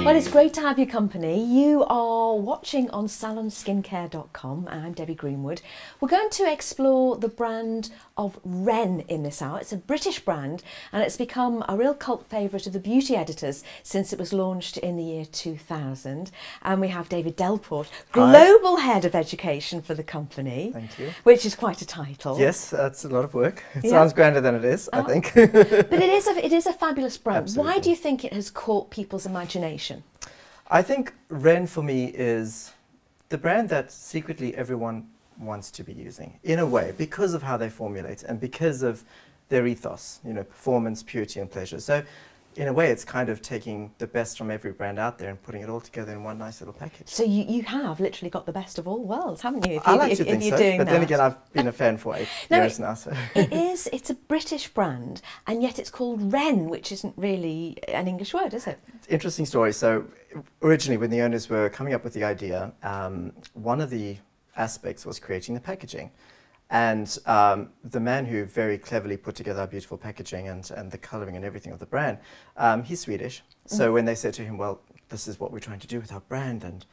Well, it's great to have your company. You are watching on salonskincare.com. I'm Debbie Greenwood. We're going to explore the brand of Ren in this hour. It's a British brand and it's become a real cult favourite of the beauty editors since it was launched in the year 2000. And we have David Delport, Global Head of Education for the company. Thank you. Which is quite a title. Yes, that's a lot of work. It sounds grander than it is, I think. But it is a fabulous brand. Absolutely. Why do you think it has caught people's imagination? I think Ren for me is the brand that secretly everyone wants to be using, in a way, because of how they formulate and because of their ethos, you know, performance, purity and pleasure. So in a way, it's kind of taking the best from every brand out there and putting it all together in one nice little package. So you have literally got the best of all worlds, haven't you? I like to think so, but then again, I've been a fan for 8 years now. So. It's a British brand, and yet it's called Ren, which isn't really an English word, is it? Interesting story. So originally, when the owners were coming up with the idea, one of the aspects was creating the packaging. And the man who very cleverly put together our beautiful packaging and the colouring and everything of the brand, he's Swedish. So when they said to him, well, this is what we're trying to do with our brand and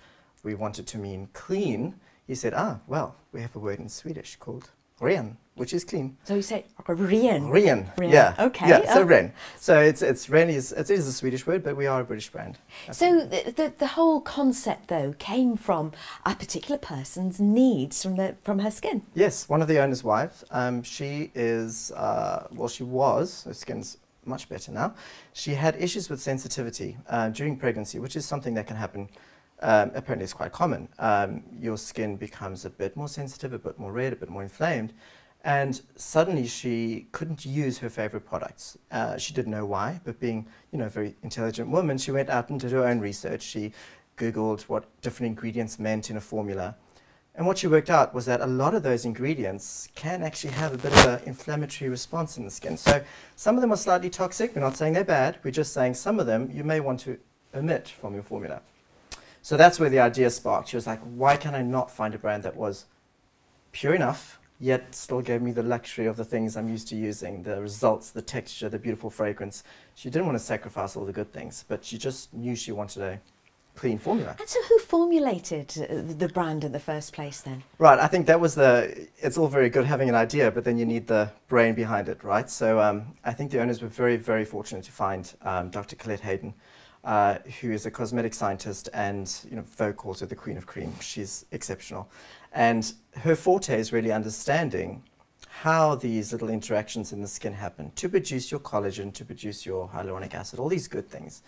we want it to mean clean, he said, well, we have a word in Swedish called ren, which is clean. So you say ren? Ren, yeah. Okay. Yeah, so ren. So it's ren is a Swedish word, but we are a British brand. So the whole concept, though, came from a particular person's needs from her skin? Yes, one of the owner's wives. She is, well, she was, her skin's much better now. She had issues with sensitivity during pregnancy, which is something that can happen. Apparently it's quite common. Your skin becomes a bit more sensitive, a bit more red, a bit more inflamed, and suddenly she couldn't use her favorite products. She didn't know why, but being, you know, a very intelligent woman, she went out and did her own research. She Googled what different ingredients meant in a formula, and what she worked out was that a lot of those ingredients can actually have a bit of an inflammatory response in the skin. So some of them are slightly toxic. We're not saying they're bad, we're just saying some of them you may want to omit from your formula. So that's where the idea sparked. She was like, why can I not find a brand that was pure enough, yet still gave me the luxury of the things I'm used to using, the results, the texture, the beautiful fragrance. She didn't want to sacrifice all the good things, but she just knew she wanted a clean formula. And so who formulated the brand in the first place then? Right, I think that was it's all very good having an idea, but then you need the brain behind it, right? So I think the owners were very, very fortunate to find Dr. Colette Hayden, who is a cosmetic scientist and, you know, Vogue calls her the Queen of Cream. She's exceptional. And her forte is really understanding how these little interactions in the skin happen to produce your collagen, to produce your hyaluronic acid, all these good things.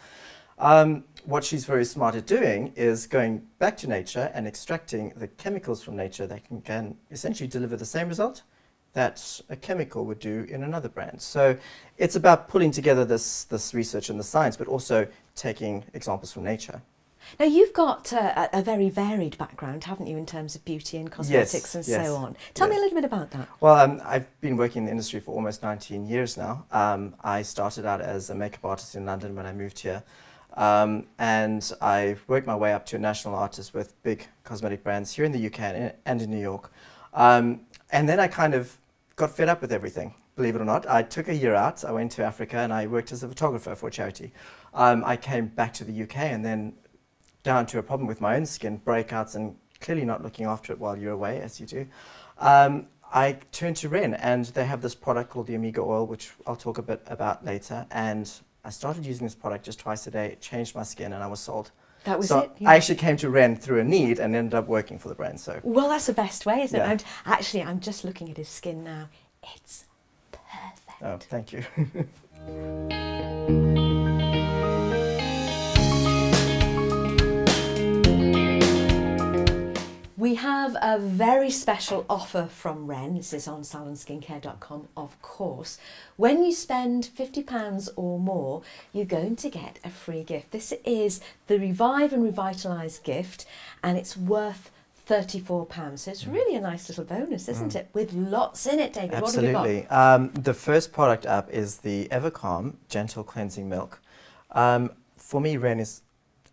What she's very smart at doing is going back to nature and extracting the chemicals from nature that can essentially deliver the same result that a chemical would do in another brand. So it's about pulling together this research and the science, but also taking examples from nature. Now you've got a very varied background, haven't you, in terms of beauty and cosmetics and so on. Tell me a little bit about that. Well, I've been working in the industry for almost 19 years now. I started out as a makeup artist in London when I moved here. And I worked my way up to a national artist with big cosmetic brands here in the UK and in New York. And then I kind of got fed up with everything, believe it or not. I took a year out, I went to Africa and I worked as a photographer for a charity. I came back to the UK and then down to a problem with my own skin, breakouts and clearly not looking after it while you're away, as you do. I turned to Ren and they have this product called the Omega Oil, which I'll talk a bit about later. And I started using this product just twice a day, it changed my skin and I was sold. That was it? Yeah. I actually came to Ren through a need and ended up working for the brand. So. Well, that's the best way, isn't it? And actually, I'm just looking at his skin now. It's perfect. Oh, thank you. We have a very special offer from Ren. This is on salonskincare.com, of course. When you spend £50 or more, you're going to get a free gift. This is the Revive and Revitalise gift, and it's worth £34. So it's really a nice little bonus, isn't it? With lots in it, David. Absolutely. What have you got? The first product up is the Evercalm Gentle Cleansing Milk. For me, Ren is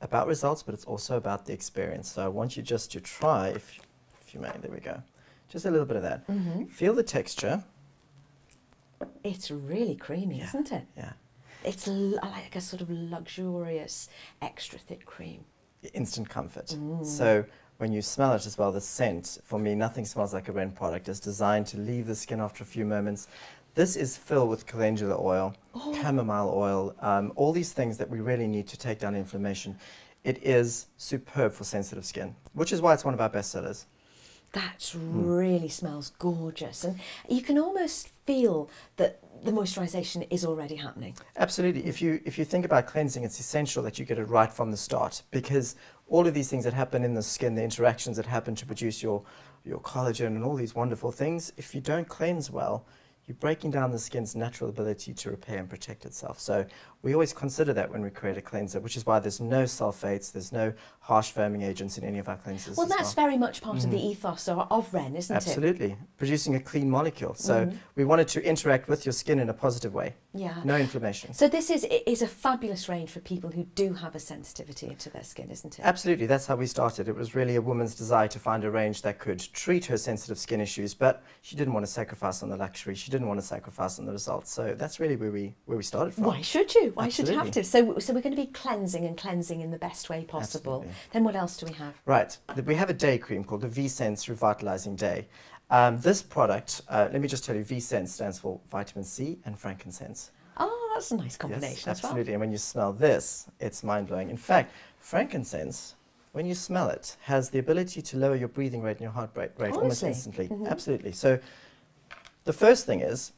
about results, but it's also about the experience. So I want you just to try, if you may, there we go. Just a little bit of that. Feel the texture. It's really creamy, isn't it? Yeah. It's like a sort of luxurious, extra thick cream. Instant comfort. So when you smell it as well, the scent, for me, nothing smells like a Ren product. It's designed to leave the skin after a few moments. This is filled with calendula oil, chamomile oil, all these things that we really need to take down inflammation. It is superb for sensitive skin, which is why it's one of our best sellers. That really smells gorgeous, and you can almost feel that the moisturisation is already happening. Absolutely. If you think about cleansing, it's essential that you get it right from the start, because all of these things that happen in the skin, the interactions that happen to produce your collagen and all these wonderful things, if you don't cleanse well, you're breaking down the skin's natural ability to repair and protect itself. So we always consider that when we create a cleanser, which is why there's no sulfates, there's no harsh foaming agents in any of our cleansers. Well, that's very much part of the ethos of Ren, isn't it? Absolutely. Producing a clean molecule. So we wanted to interact with your skin in a positive way. Yeah. No inflammation. So this is a fabulous range for people who do have a sensitivity to their skin, isn't it? Absolutely. That's how we started. It was really a woman's desire to find a range that could treat her sensitive skin issues, but she didn't want to sacrifice on the luxury. She didn't want to sacrifice on the results. So that's really where we started from. Why should you? Why should you Absolutely. have to? So we're going to be cleansing in the best way possible. Absolutely. Then what else do we have? Right. We have a day cream called the V-Sense Revitalizing Day. This product, let me just tell you, V-Sense stands for vitamin C and frankincense. Oh, that's a nice combination Yes, as well. absolutely. And when you smell this, it's mind-blowing. In fact, frankincense, when you smell it, has the ability to lower your breathing rate and your heart rate almost Honestly? instantly. Absolutely. So the first thing is,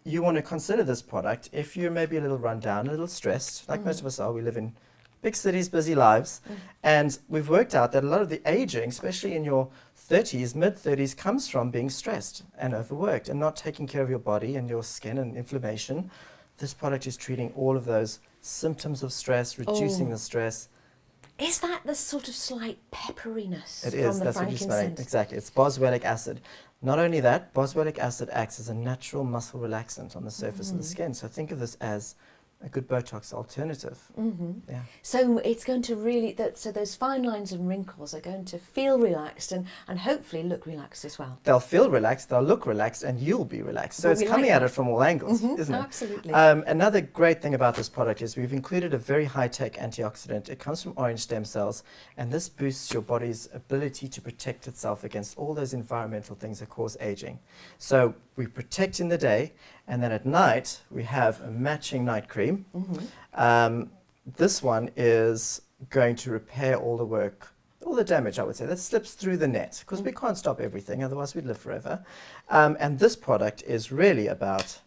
you want to consider this product if you're maybe a little run down, a little stressed, like most of us are. We live in big cities, busy lives. And we've worked out that a lot of the aging, especially in your 30s, mid-30s, comes from being stressed and overworked and not taking care of your body and your skin and inflammation. This product is treating all of those symptoms of stress, reducing the stress. Is that the sort of slight pepperiness It from is. the That's what you're smelling. frankincense? Exactly. It's boswellic acid. Not only that, boswellic acid acts as a natural muscle relaxant on the surface of the skin. So think of this as a good Botox alternative. Yeah. So it's going to really, so those fine lines and wrinkles are going to feel relaxed and hopefully look relaxed as well. They'll feel relaxed, they'll look relaxed, and you'll be relaxed. So Well, it's we coming like at that. it from all angles, isn't it? Absolutely. Another great thing about this product is we've included a very high-tech antioxidant. It comes from orange stem cells, and this boosts your body's ability to protect itself against all those environmental things that cause aging. So we protect in the day, and then at night we have a matching night cream. This one is going to repair all the work, all the damage, I would say, that slips through the net, because we can't stop everything, otherwise we'd live forever. And this product is really about,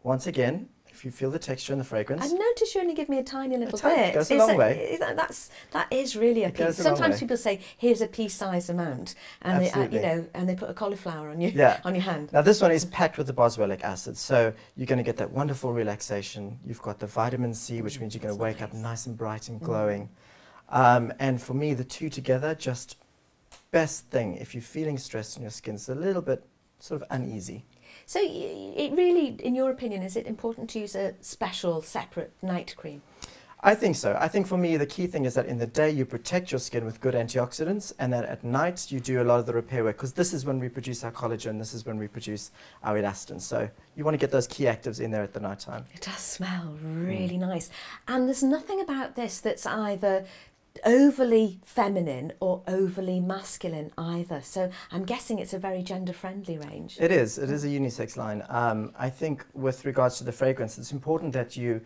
once again, if you feel the texture and the fragrance. I've noticed you only give me a tiny little tiny- bit. goes a long way. That is really a piece. goes a long Sometimes way. people say, "Here's a pea-sized amount," and they, Absolutely. and they put a cauliflower on you Yeah. on your hand. Now this one is packed with the boswellic acid, so you're going to get that wonderful relaxation. You've got the vitamin C, which means you're going to wake up nice and bright and glowing. And for me, the two together, just best thing if you're feeling stressed in your skin, it's a little bit sort of uneasy. So it really, in your opinion, is it important to use a special, separate night cream? I think so. I think for me, the key thing is that in the day you protect your skin with good antioxidants, and that at night you do a lot of the repair work, because this is when we produce our collagen, this is when we produce our elastin. So you want to get those key actives in there at the night time. It does smell really nice. And there's nothing about this that's either overly feminine or overly masculine either. So I'm guessing it's a very gender-friendly range. It is a unisex line. I think with regards to the fragrance, it's important that you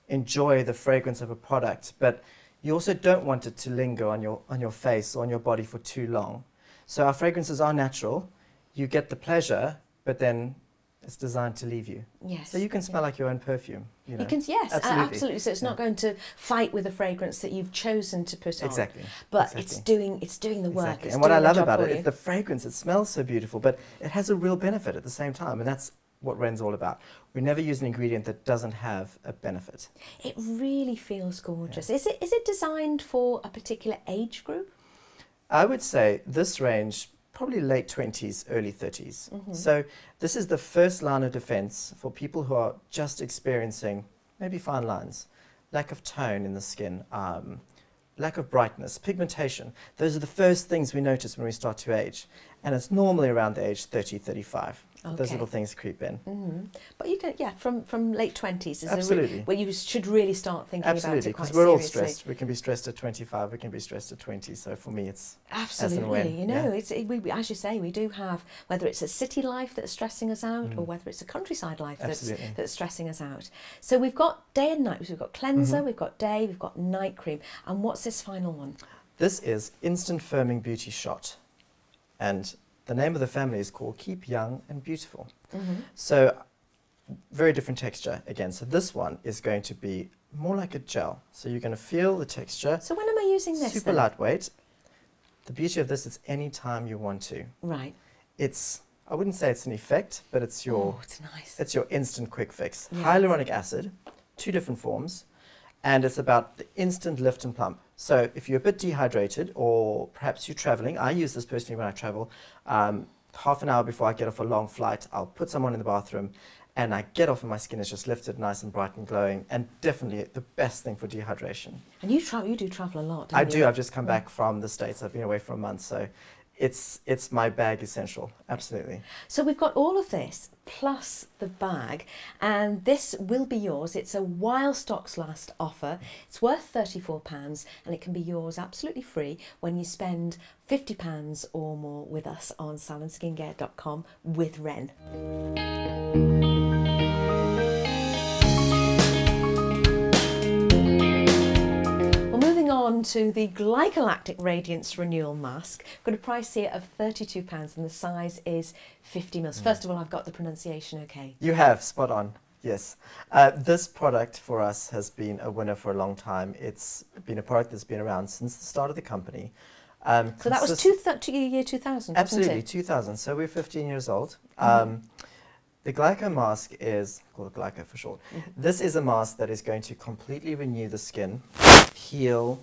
enjoy the fragrance of a product, but you also don't want it to linger on your face or on your body for too long. So our fragrances are natural. You get the pleasure, but then it's designed to leave you. Yes. So you can smell like your own perfume. You know? You can, yes, Absolutely. absolutely. So it's not going to fight with the fragrance that you've chosen to put on. Exactly. But Exactly. it's doing the work. Exactly. It's And what I doing the love job about for it you. is the fragrance. It smells so beautiful, but it has a real benefit at the same time, and that's what Ren's all about. We never use an ingredient that doesn't have a benefit. It really feels gorgeous. Is it designed for a particular age group? I would say this range, probably late 20s, early 30s. So this is the first line of defense for people who are just experiencing maybe fine lines, lack of tone in the skin, lack of brightness, pigmentation. Those are the first things we notice when we start to age. And it's normally around the age 30, 35. Those little things creep in. But you can, from late 20s is Absolutely. where you should really start thinking about it quite Absolutely, because we're all seriously. stressed. We can be stressed at 25, we can be stressed at 20. So for me, it's Absolutely. as and when. You know, as you say, we do have, whether it's a city life that's stressing us out or whether it's a countryside life that's stressing us out. So we've got day and night. We've got cleanser, we've got day, we've got night cream. And what's this final one? This is Instant Firming Beauty Shot. And the name of the family is called Keep Young and Beautiful. So very different texture again. So this one is going to be more like a gel. So you're going to feel the texture. So when am I using this? Super lightweight. The beauty of this is any time you want to. Right. It's, I wouldn't say it's an effect, but it's your, it's nice. It's your instant quick fix. Yeah. Hyaluronic acid, 2 different forms, and it's about the instant lift and plump. So if you're a bit dehydrated or perhaps you're traveling, I use this personally when I travel, half an hour before I get off a long flight, I'll put someone in the bathroom and I get off and my skin is just lifted nice and bright and glowing, and definitely the best thing for dehydration. And you do travel a lot, don't I you? do. I've just come back from the States. I've been away for a month, so it's my bag essential, absolutely. So we've got all of this plus the bag, and this will be yours. It's a while stocks last offer. It's worth £34 and it can be yours absolutely free when you spend £50 or more with us on salonskincare.com with Ren. On to the Glycolactic Radiance Renewal Mask. I've got a price here of £32 and the size is 50 mils. First of all, I've got the pronunciation okay. You have, spot on, yes. This product for us has been a winner for a long time. It's been a product that's been around since the start of the company. So that was year 2000, absolutely, wasn't it? 2000, so we're 15 years old. The Glyco mask is, called Glyco for short, this is a mask that is going to completely renew the skin, heal,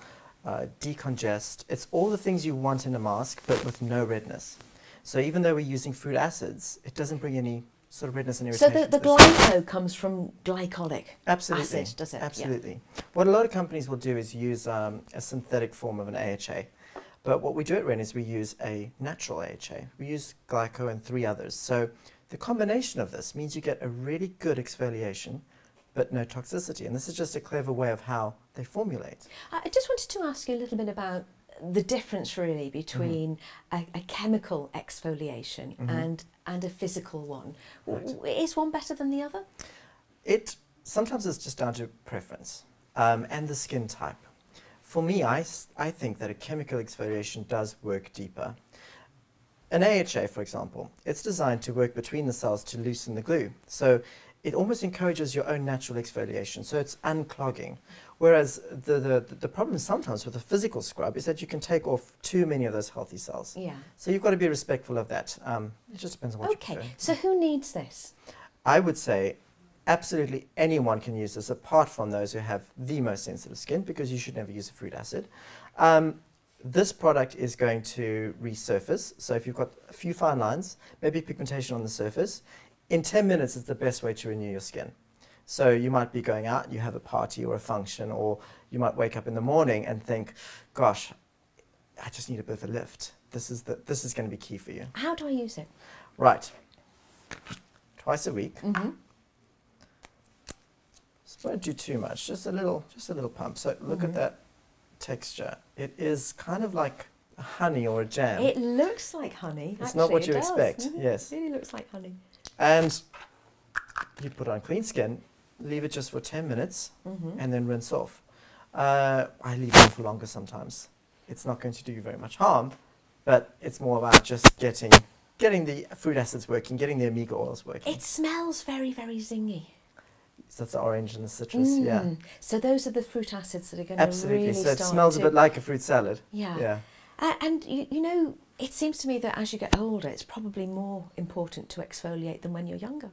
decongest. It's all the things you want in a mask, but with no redness. So even though we're using fruit acids, it doesn't bring any sort of redness and irritation. So the glyco comes from glycolic absolutely. acid, does it? Absolutely. Yeah. What a lot of companies will do is use a synthetic form of an AHA. But what we do at Ren is we use a natural AHA. We use glyco and 3 others. So the combination of this means you get a really good exfoliation, but no toxicity. And this is just a clever way of how they formulate. I just wanted to ask you a little bit about the difference really between a chemical exfoliation and a physical one. Right. Is one better than the other? Sometimes it's just down to preference and the skin type. For me, I think that a chemical exfoliation does work deeper. An AHA, for example, it's designed to work between the cells to loosen the glue. So it almost encourages your own natural exfoliation, so it's unclogging. Whereas the problem sometimes with a physical scrub is that you can take off too many of those healthy cells. Yeah. So you've got to be respectful of that. It just depends on what you prefer. Okay, so who needs this? I would say absolutely anyone can use this, apart from those who have the most sensitive skin, because you should never use a fruit acid. This product is going to resurface, so if you've got a few fine lines, maybe pigmentation on the surface, in 10 minutes is the best way to renew your skin. So you might be going out, you have a party or a function, or you might wake up in the morning and think, gosh, I just need a bit of a lift. This is going to be key for you. How do I use it? Right. Twice a week. Just don't do too much, just a little pump. So look at that texture. It is kind of like honey or a jam. It looks like honey. It's not what you expect. Yes. It really looks like honey. And you put on clean skin, leave it just for 10 minutes, and then rinse off. I leave it on for longer sometimes. It's not going to do you very much harm, but it's more about just getting the fruit acids working, getting the omega oils working. It smells very, very zingy. So that's the orange and the citrus, yeah. So those are the fruit acids that are going to really Absolutely, so it start smells a bit like a fruit salad. Yeah. And you know, it seems to me that as you get older, it's probably more important to exfoliate than when you're younger.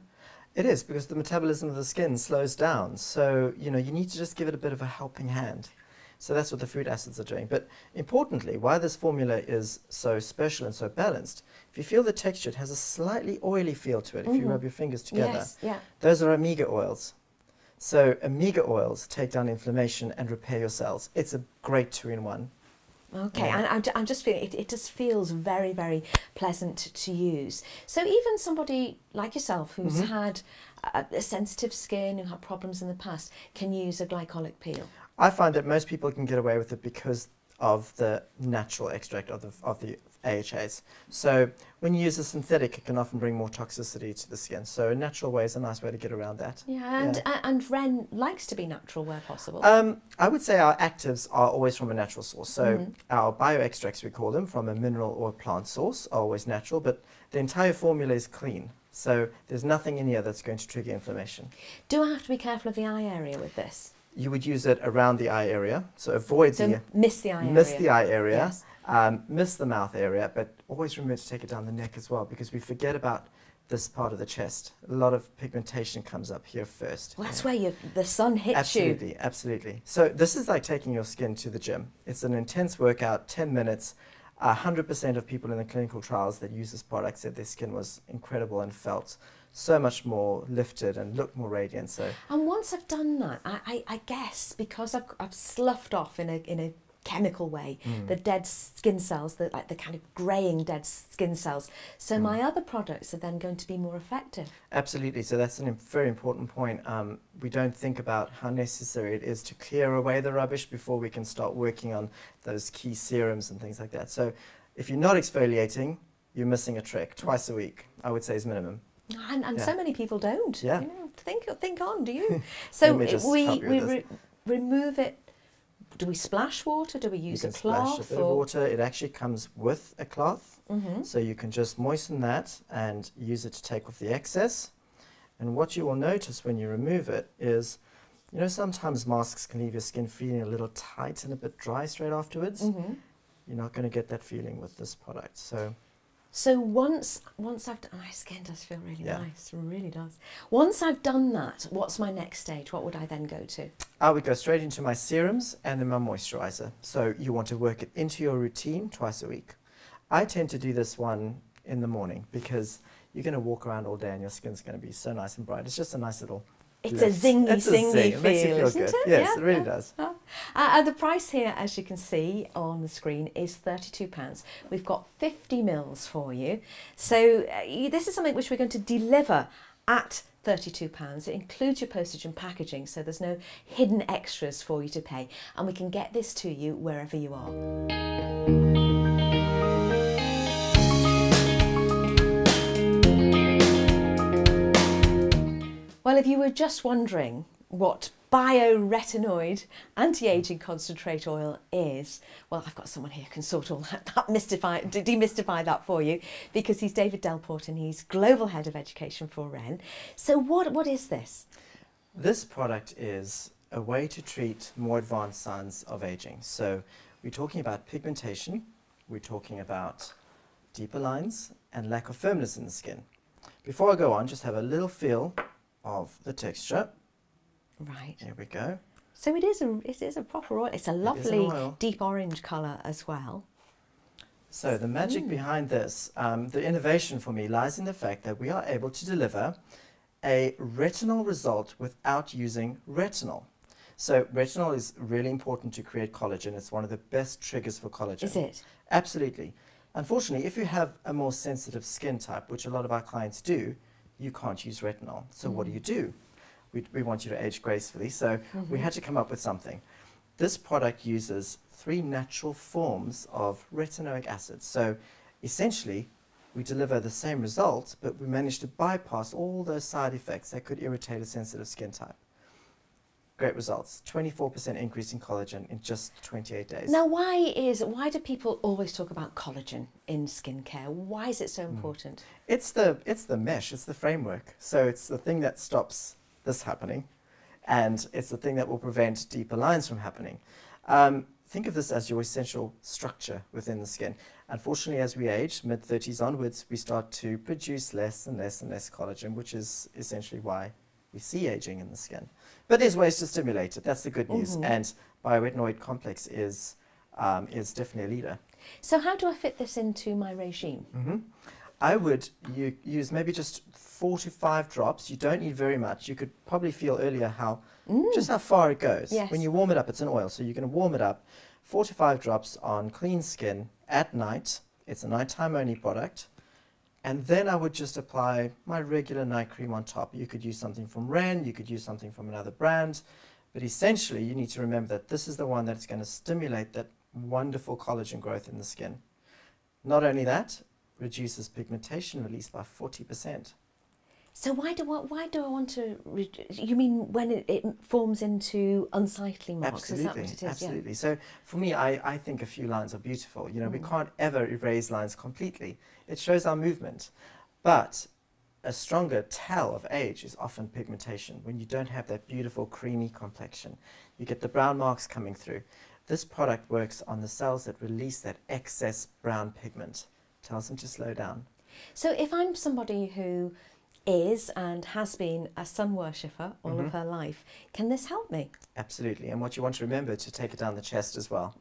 It is, because the metabolism of the skin slows down. So, you know, you need to just give it a bit of a helping hand. So that's what the fruit acids are doing. But importantly, why this formula is so special and so balanced, if you feel the texture, it has a slightly oily feel to it if you rub your fingers together. Yes, Those are omega oils. So omega oils take down inflammation and repair your cells. It's a great 2-in-1. Okay, Yeah. and I'm just feeling it just feels very, very pleasant to use. So even somebody like yourself who's had a sensitive skin, who had problems in the past, can use a glycolic peel. I find that most people can get away with it because of the natural extract of the AHAs. So when you use a synthetic, it can often bring more toxicity to the skin. So a natural way is a nice way to get around that. Yeah, and Ren likes to be natural where possible. I would say our actives are always from a natural source. So our bioextracts, we call them, from a mineral or a plant source, are always natural, but the entire formula is clean. So there's nothing in here that's going to trigger inflammation. Do I have to be careful of the eye area with this? You would use it around the eye area, so avoid miss the eye area. Miss the eye area, yes. Miss the mouth area, but always remember to take it down the neck as well, because we forget about this part of the chest. A lot of pigmentation comes up here first. Well, that's where the sun hits absolutely, you. Absolutely. So this is like taking your skin to the gym. It's an intense workout, 10 minutes. 100% of people in the clinical trials that use this product said their skin was incredible and felt so much more lifted and looked more radiant. So, and once I've done that, I guess because I've sloughed off in a chemical way the dead skin cells, the kind of greying dead skin cells. So my other products are then going to be more effective. Absolutely. So that's a very important point. We don't think about how necessary it is to clear away the rubbish before we can start working on those key serums and things like that. So if you're not exfoliating, you're missing a trick. Twice a week, I would say, is minimum. And so many people don't. Yeah. You know, think on, do you? So we remove it. Do we splash water? Do we use a cloth? Splash a bit of water. It actually comes with a cloth. So you can just moisten that and use it to take off the excess. And what you will notice when you remove it is, you know, sometimes masks can leave your skin feeling a little tight and a bit dry straight afterwards. You're not going to get that feeling with this product. So once I've done, my skin does feel really nice, it really does. Once I've done that, what's my next stage? What would I then go to? I would go straight into my serums and then my moisturizer. So you want to work it into your routine twice a week. I tend to do this one in the morning because you're going to walk around all day and your skin's going to be so nice and bright. It's just a nice little It's a zingy feel, it makes you feel isn't good. it? Yes, it really does. The price here, as you can see on the screen, is £32. We've got 50 mils for you. So this is something which we're going to deliver at £32. It includes your postage and packaging, so there's no hidden extras for you to pay. And we can get this to you wherever you are. Well, if you were just wondering what bioretinoid anti-aging concentrate oil is, well, I've got someone here who can sort all that demystify that for you, because he's David Delport and he's Global Head of Education for Ren. So what is this? This product is a way to treat more advanced signs of aging. So we're talking about pigmentation, we're talking about deeper lines and lack of firmness in the skin. Before I go on, just have a little feel of the texture. Right. Here we go. So it is a proper oil. It's a lovely deep orange colour as well. So the magic behind this, the innovation for me lies in the fact that we are able to deliver a retinol result without using retinol. So retinol is really important to create collagen. It's one of the best triggers for collagen. Is it? Absolutely. Unfortunately, if you have a more sensitive skin type, which a lot of our clients do, you can't use retinol. So what do? We want you to age gracefully, so we had to come up with something. This product uses 3 natural forms of retinoic acid. So essentially, we deliver the same result, but we manage to bypass all those side effects that could irritate a sensitive skin type. Great results. 24% increase in collagen in just 28 days. Now, why do people always talk about collagen in skincare? Why is it so important? It's the mesh, it's the framework. So it's the thing that stops this happening, and it's the thing that will prevent deeper lines from happening. Think of this as your essential structure within the skin. Unfortunately, as we age, mid-30s onwards, we start to produce less and less and less collagen, which is essentially why we see aging in the skin. But there's ways to stimulate it. That's the good news. And bioretinoid complex is definitely a leader. So how do I fit this into my regime? I would use maybe just 4 to 5 drops. You don't need very much. You could probably feel earlier just how far it goes. Yes. When you warm it up, it's an oil, so you're going to warm it up 4 to 5 drops on clean skin at night. It's a nighttime only product. And then I would just apply my regular night cream on top. You could use something from Ren, you could use something from another brand, but essentially you need to remember that this is the one that's going to stimulate that wonderful collagen growth in the skin. Not only that, reduces pigmentation release by 40%. So why do I want to? You mean when it forms into unsightly marks? Absolutely, Is that what it is? absolutely. So for me, I think a few lines are beautiful. You know, we can't ever erase lines completely. It shows our movement. But a stronger tell of age is often pigmentation. When you don't have that beautiful creamy complexion, you get the brown marks coming through. This product works on the cells that release that excess brown pigment. Tells them to slow down. So if I'm somebody who is and has been a sun worshipper all of her life, can this help me? Absolutely. And what you want to remember to take it down the chest as well.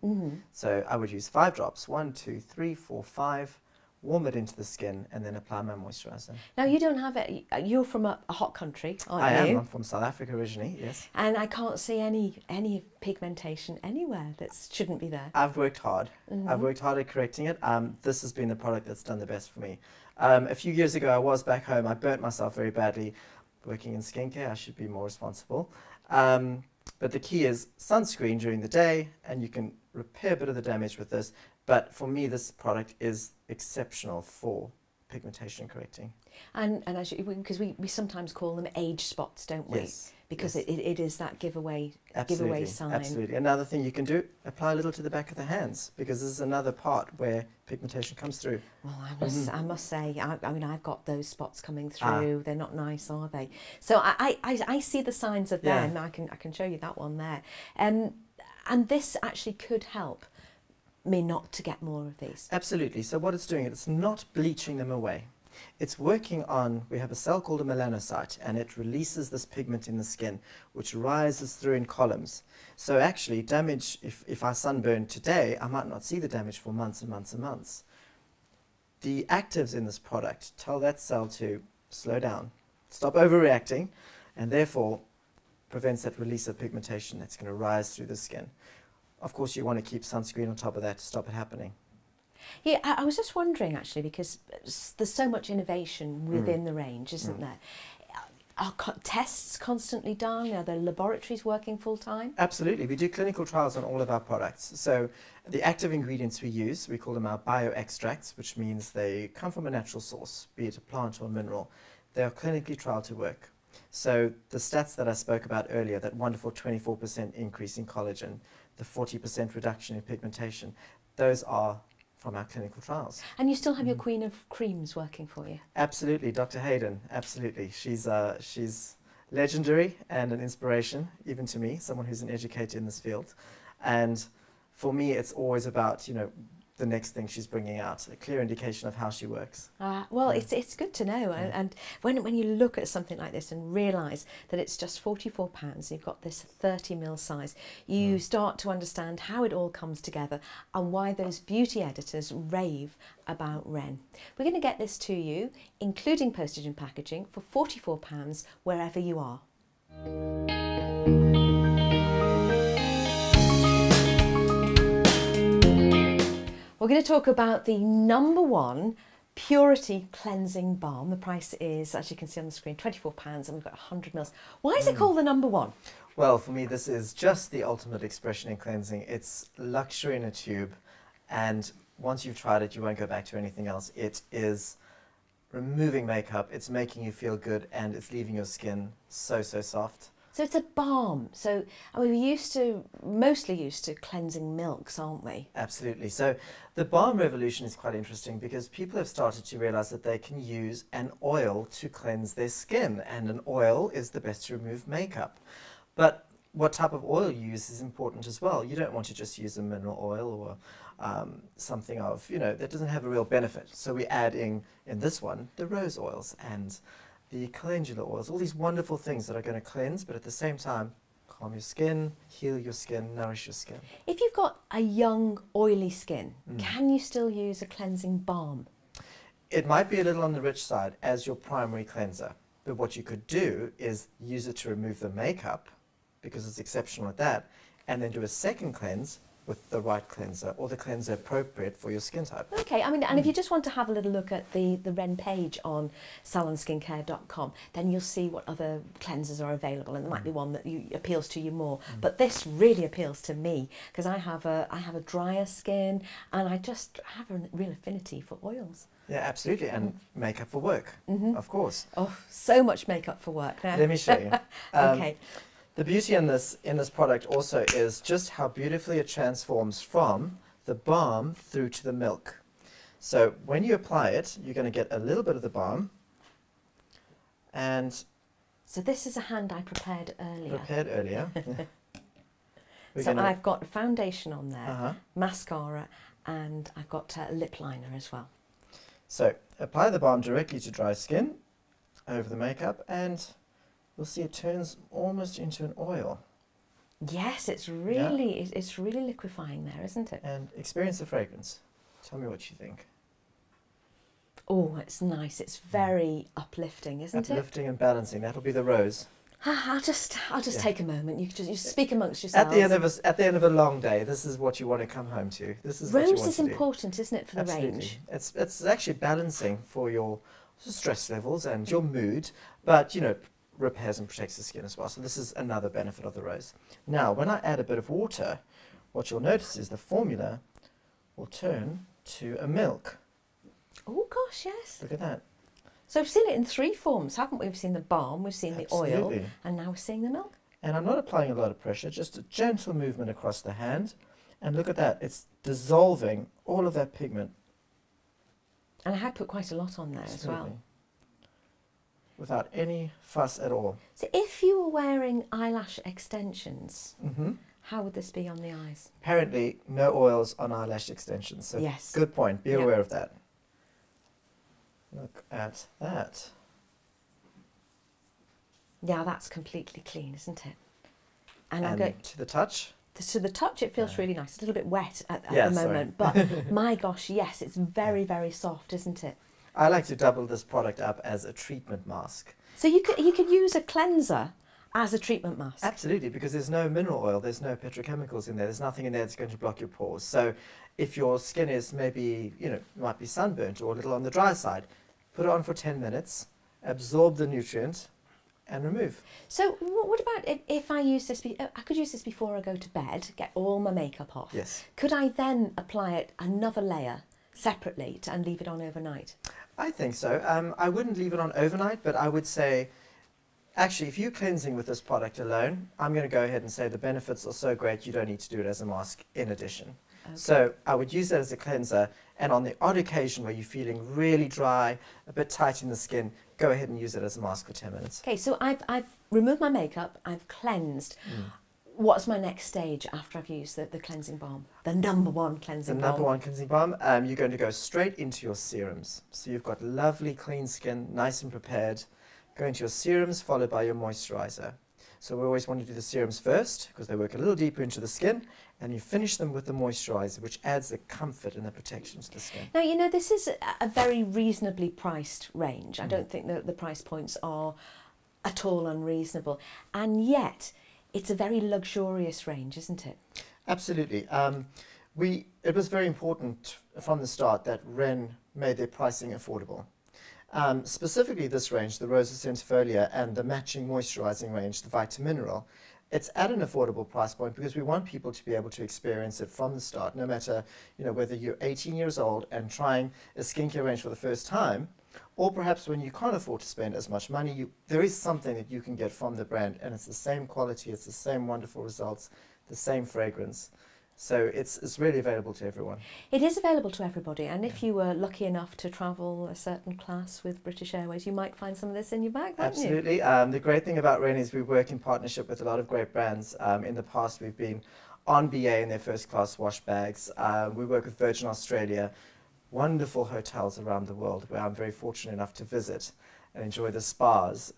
So I would use 5 drops, 1, 2, 3, 4, 5, warm it into the skin, and then apply my moisturizer. Now you don't have it, you're from a hot country, aren't you? I am. I'm from South Africa originally, yes. And I can't see any pigmentation anywhere that shouldn't be there. I've worked hard. I've worked hard at correcting it. This has been the product that's done the best for me. A few years ago, I was back home. I burnt myself very badly. Working in skincare, I should be more responsible. But the key is sunscreen during the day, and you can repair a bit of the damage with this. But for me, this product is exceptional for pigmentation correcting. And because we sometimes call them age spots, don't we? Yes. Because yes. it is that giveaway sign. Absolutely. Another thing you can do, apply a little to the back of the hands, because this is another part where pigmentation comes through. Well, I must say, I mean, I've got those spots coming through. They're not nice, are they? So I see the signs of them. I can show you that one there. And this actually could help me not to get more of these. Absolutely. So what it's doing, it's not bleaching them away. It's working on, we have a cell called a melanocyte, and it releases this pigment in the skin, which rises through in columns. So actually damage, if I sunburn today, I might not see the damage for months and months and months. The actives in this product tell that cell to slow down, stop overreacting, and therefore prevents that release of pigmentation that's going to rise through the skin. Of course, you want to keep sunscreen on top of that to stop it happening. Yeah, I was just wondering actually, because there's so much innovation within the range, isn't there? Are tests constantly done? Are the laboratories working full time? Absolutely. We do clinical trials on all of our products. So the active ingredients we use, we call them our bioextracts, which means they come from a natural source, be it a plant or a mineral. They are clinically trialed to work. So the stats that I spoke about earlier, that wonderful 24% increase in collagen, the 40% reduction in pigmentation, those are from our clinical trials. And you still have your Queen of Creams working for you? Absolutely, Dr. Hayden, absolutely. She's legendary and an inspiration, even to me, someone who's an educator in this field. And for me, it's always about, you know, the next thing she's bringing out, a clear indication of how she works. Well, it's good to know. And when you look at something like this and realise that it's just £44, you've got this 30ml size, you start to understand how it all comes together and why those beauty editors rave about Ren. We're going to get this to you, including postage and packaging, for £44 wherever you are. We're going to talk about the #1 Purity Cleansing Balm. The price is, as you can see on the screen, £24, and we've got 100ml. Why is it called the #1? Well, for me, this is just the ultimate expression in cleansing. It's luxury in a tube, and once you've tried it, you won't go back to anything else. It is removing makeup, it's making you feel good, and it's leaving your skin so, so soft. So it's a balm. So I mean, we're mostly used to cleansing milks, aren't we? Absolutely. So the balm revolution is quite interesting because people have started to realize that they can use an oil to cleanse their skin, and an oil is the best to remove makeup. But what type of oil you use is important as well. You don't want to just use a mineral oil or something of, you know, that doesn't have a real benefit. So we add in this one, the rose oils and the calendula oils, all these wonderful things that are going to cleanse, but at the same time, calm your skin, heal your skin, nourish your skin. If you've got a young, oily skin, can you still use a cleansing balm? It might be a little on the rich side as your primary cleanser, but what you could do is use it to remove the makeup, because it's exceptional at that, and then do a second cleanse with the right cleanser or the cleanser appropriate for your skin type. Okay, I mean, and if you just want to have a little look at the Ren page on salonskincare.com, then you'll see what other cleansers are available, and there might be one that appeals to you more. But this really appeals to me because I have a drier skin, and I just have a real affinity for oils. Yeah, absolutely, and makeup for work, of course. Oh, so much makeup for work now. Let me show you. Okay. The beauty in this product also is just how beautifully it transforms from the balm through to the milk. So when you apply it, you're going to get a little bit of the balm, and so this is a hand I prepared earlier. So I've got foundation on there, mascara, and I've got a lip liner as well. So apply the balm directly to dry skin over the makeup, and you'll see it turns almost into an oil. Yes, it's really it's really liquefying there, isn't it? And experience the fragrance. Tell me what you think. Oh, it's nice. It's very uplifting, isn't it? Uplifting and balancing. That'll be the rose. I'll just take a moment. You just speak amongst yourselves. At the end of a long day, this is what you want to come home to. This is what you want to do. Rose is important, isn't it, for the range? It's actually balancing for your stress levels and your mood, but you know, repairs and protects the skin as well. So this is another benefit of the rose. Now, when I add a bit of water, what you'll notice is the formula will turn to a milk. Oh gosh, yes. Look at that. So we've seen it in three forms, haven't we? We've seen the balm, we've seen the oil, and now we're seeing the milk. And I'm not applying a lot of pressure, just a gentle movement across the hand. And look at that, it's dissolving all of that pigment. And I had put quite a lot on there as well. Without any fuss at all. So if you were wearing eyelash extensions, how would this be on the eyes? Apparently, no oils on eyelash extensions. So yes. Good point. Be aware of that. Look at that. Yeah, that's completely clean, isn't it? And to the touch? To the touch, it feels really nice. A little bit wet at the moment, but my gosh, yes, it's very, very soft, isn't it? I like to double this product up as a treatment mask. So you could use a cleanser as a treatment mask? Absolutely, because there's no mineral oil, there's no petrochemicals in there, there's nothing in there that's going to block your pores. So if your skin is maybe, might be sunburnt or a little on the dry side, put it on for 10 minutes, absorb the nutrient, and remove. So what about if I use this, I could use this before I go to bed, get all my makeup off. Yes. Could I then apply it another layer separately and leave it on overnight? I think so. I wouldn't leave it on overnight, but I would say, actually, if you're cleansing with this product alone, I'm going to go ahead and say the benefits are so great you don't need to do it as a mask in addition. Okay. So I would use that as a cleanser, and on the odd occasion where you're feeling really dry, a bit tight in the skin, go ahead and use it as a mask for 10 minutes. Okay, so I've removed my makeup, I've cleansed. What's my next stage after I've used the cleansing balm? The number one cleansing balm. The number one cleansing balm. You're going to go straight into your serums. So you've got lovely clean skin, nice and prepared. Go into your serums, followed by your moisturizer. So we always want to do the serums first, because they work a little deeper into the skin, and you finish them with the moisturizer, which adds the comfort and the protection to the skin. Now, this is a very reasonably priced range. I don't think that the price points are at all unreasonable. And yet, it's a very luxurious range, isn't it? Absolutely. It was very important from the start that Ren made their pricing affordable. Specifically this range, the Rose Centifolia, and the matching moisturizing range, the Vitamineral, it's at an affordable price point because we want people to be able to experience it from the start, no matter whether you're 18 years old and trying a skincare range for the first time, or perhaps when you can't afford to spend as much money, there is something that you can get from the brand, and it's the same quality, it's the same wonderful results, the same fragrance. So it's really available to everyone. It is available to everybody, and if you were lucky enough to travel a certain class with British Airways, you might find some of this in your bag, won't you? Absolutely. The great thing about Ren is we work in partnership with a lot of great brands. In the past, we've been on BA in their first class wash bags. We work with Virgin Australia, wonderful hotels around the world where I'm very fortunate enough to visit. and enjoy the spas.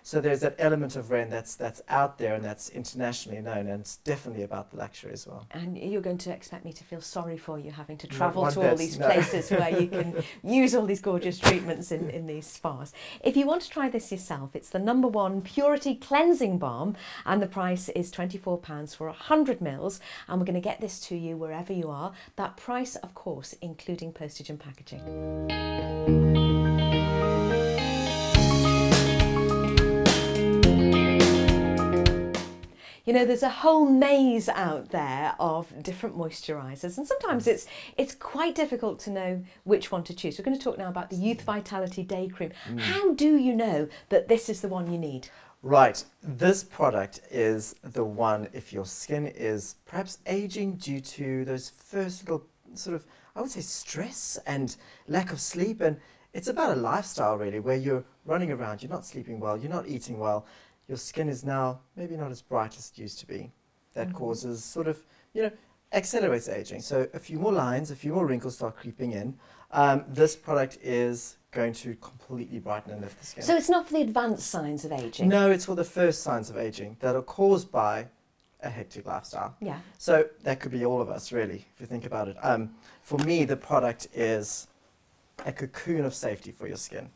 So there's that element of Ren that's out there and that's internationally known, and it's definitely about the luxury as well. And you're going to expect me to feel sorry for you having to travel to all bit, these no. places where you can use all these gorgeous treatments in these spas. If you want to try this yourself, it's the #1 Purity Cleansing Balm, and the price is £24 for 100 mils, and we're going to get this to you wherever you are. That price, of course, including postage and packaging. You know, there's a whole maze out there of different moisturisers, and sometimes it's quite difficult to know which one to choose. We're going to talk now about the Youth Vitality Day Cream. How do you know that this is the one you need? Right, this product is the one if your skin is perhaps aging due to those first little sort of, I would say, stress and lack of sleep. And it's about a lifestyle really, where you're running around, you're not sleeping well, you're not eating well. Your skin is now maybe not as bright as it used to be. That causes sort of, accelerates aging. So a few more lines, a few more wrinkles start creeping in. This product is going to completely brighten and lift the skin. So it's not for the advanced signs of aging? No, it's for the first signs of aging that are caused by a hectic lifestyle. Yeah. So that could be all of us really, if you think about it. For me, the product is a cocoon of safety for your skin.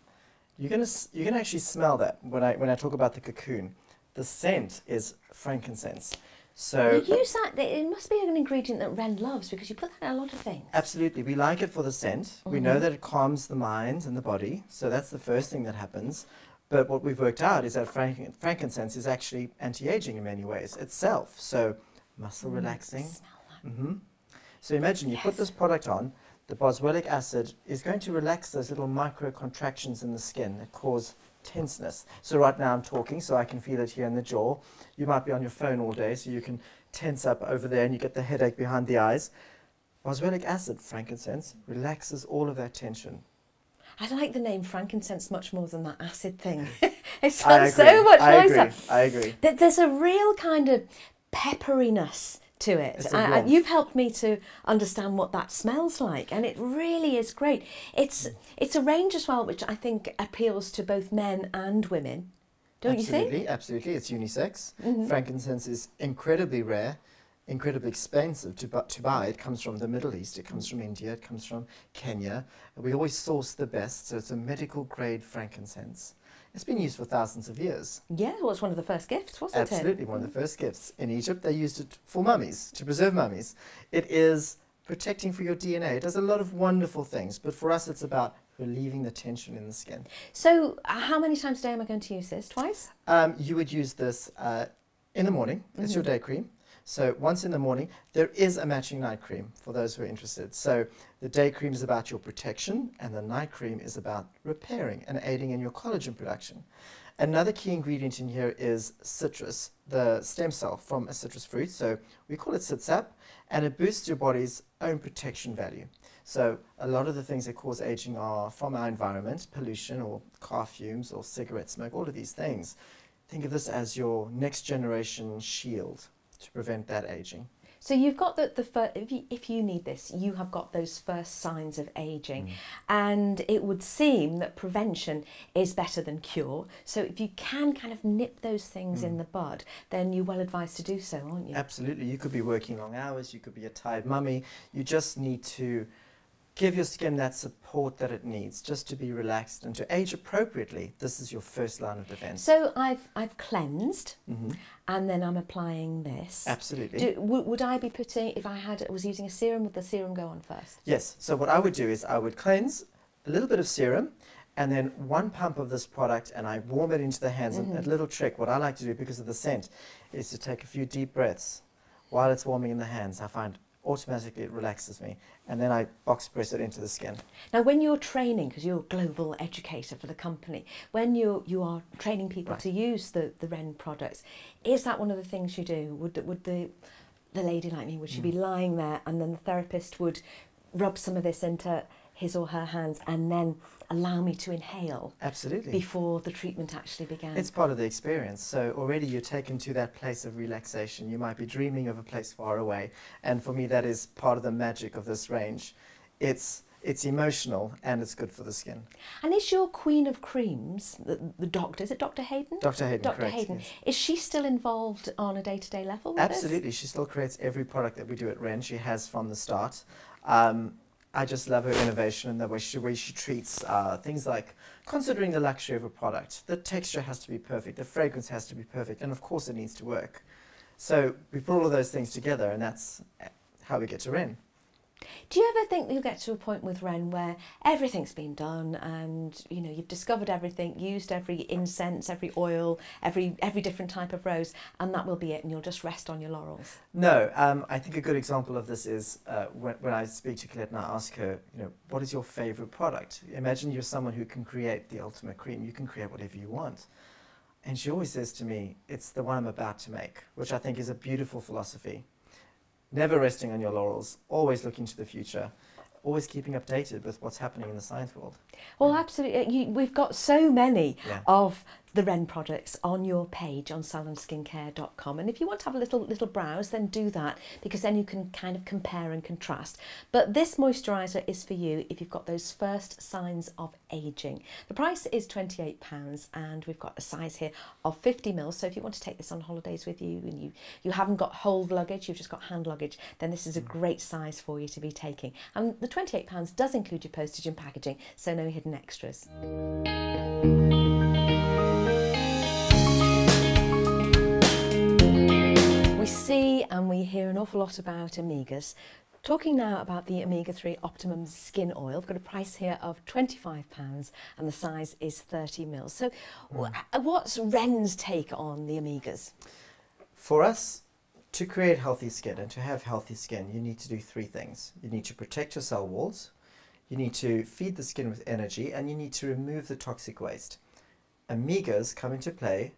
You're gonna actually smell that when I talk about the cocoon. The scent is frankincense. So you use that, it must be an ingredient that Ren loves, because you put that in a lot of things. Absolutely, we like it for the scent. We know that it calms the mind and the body, so that's the first thing that happens. But what we've worked out is that frankincense is actually anti-aging in many ways itself. So muscle relaxing. Smell that. So imagine you put this product on. The boswellic acid is going to relax those little micro contractions in the skin that cause tenseness. So right now I'm talking, so I can feel it here in the jaw. You might be on your phone all day, so you can tense up over there and you get the headache behind the eyes. Boswellic acid, frankincense, relaxes all of that tension. I like the name frankincense much more than that acid thing. It sounds so much nicer. I agree. There's a real kind of pepperiness to it, and you've helped me to understand what that smells like, and it really is great. It's a range as well which I think appeals to both men and women, don't you think? Absolutely, it's unisex. Frankincense is incredibly rare, incredibly expensive to buy. It comes from the Middle East, it comes from India, it comes from Kenya. We always source the best, so it's a medical grade frankincense. It's been used for thousands of years. Yeah, well, it's one of the first gifts, wasn't it? Absolutely, one of the first gifts. In Egypt, they used it for mummies, to preserve mummies. It is protecting for your DNA. It does a lot of wonderful things, but for us, it's about relieving the tension in the skin. So, how many times a day am I going to use this? Twice? You would use this in the morning. It's your day cream. So once in the morning. There is a matching night cream for those who are interested. So the day cream is about your protection, and the night cream is about repairing and aiding in your collagen production. Another key ingredient in here is citrus, the stem cell from a citrus fruit. So we call it CitSap, and it boosts your body's own protection value. So a lot of the things that cause aging are from our environment, pollution or car fumes or cigarette smoke, all of these things. Think of this as your next generation shield to prevent that aging. So you've got if you need this, you have got those first signs of aging, and it would seem that prevention is better than cure. So if you can kind of nip those things in the bud, then you're well advised to do so, aren't you? Absolutely. You could be working long hours, you could be a tired mummy. You just need to give your skin that support that it needs just to be relaxed and to age appropriately. This is your first line of defense. So I've cleansed, and then I'm applying this. Absolutely. Would I be putting, if I was using a serum, would the serum go on first? Yes. So what I would do is I would cleanse, a little bit of serum, and then 1 pump of this product, and I warm it into the hands. And a little trick, what I like to do because of the scent, is to take a few deep breaths while it's warming in the hands. I find automatically it relaxes me, and then I box press it into the skin. Now when you're training, because you're a global educator for the company, when you are training people to use the Ren products, is that one of the things you do? Would the lady like me, would she be lying there and then the therapist would rub some of this into his or her hands and then allow me to inhale? Absolutely. Before the treatment actually began? It's part of the experience. So already you're taken to that place of relaxation. You might be dreaming of a place far away. And for me, that is part of the magic of this range. It's it's emotional, and it's good for the skin. And is your queen of creams, the doctor, is it Dr. Hayden? Dr. Hayden, Dr. correct, Hayden. yes. Is she still involved on a day-to-day level with Absolutely. She still creates every product that we do at Ren. She has from the start. I just love her innovation and the way she treats things like considering the luxury of a product. The texture has to be perfect, the fragrance has to be perfect, and of course it needs to work. So we put all of those things together, and that's how we get to Ren. Do you ever think you'll get to a point with Ren where everything's been done and you've discovered everything, used every incense, every oil, every different type of rose, and that will be it, and you'll just rest on your laurels? No, I think a good example of this is when I speak to Colette and I ask her, what is your favorite product? Imagine you're someone who can create the ultimate cream. You can create whatever you want. And she always says to me, it's the one I'm about to make, which I think is a beautiful philosophy. Never resting on your laurels, always looking to the future, always keeping updated with what's happening in the science world. Well, absolutely. We've got so many Yeah. of the Ren products on your page on salonskincare.com, and if you want to have a little browse, then do that, because then you can kind of compare and contrast. But this moisturiser is for you if you've got those first signs of ageing. The price is £28, and we've got a size here of 50 mils. So if you want to take this on holidays with you and you haven't got hold luggage, you've just got hand luggage, then this is a great size for you to be taking. And the £28 does include your postage and packaging, so no hidden extras. We see and we hear an awful lot about omegas. Talking now about the omega-3 Optimum Skin Oil. We've got a price here of £25 and the size is 30 mils. So what's Ren's take on the omegas? For us to create healthy skin and to have healthy skin, you need to do three things. You need to protect your cell walls, you need to feed the skin with energy, and you need to remove the toxic waste. Omegas come into play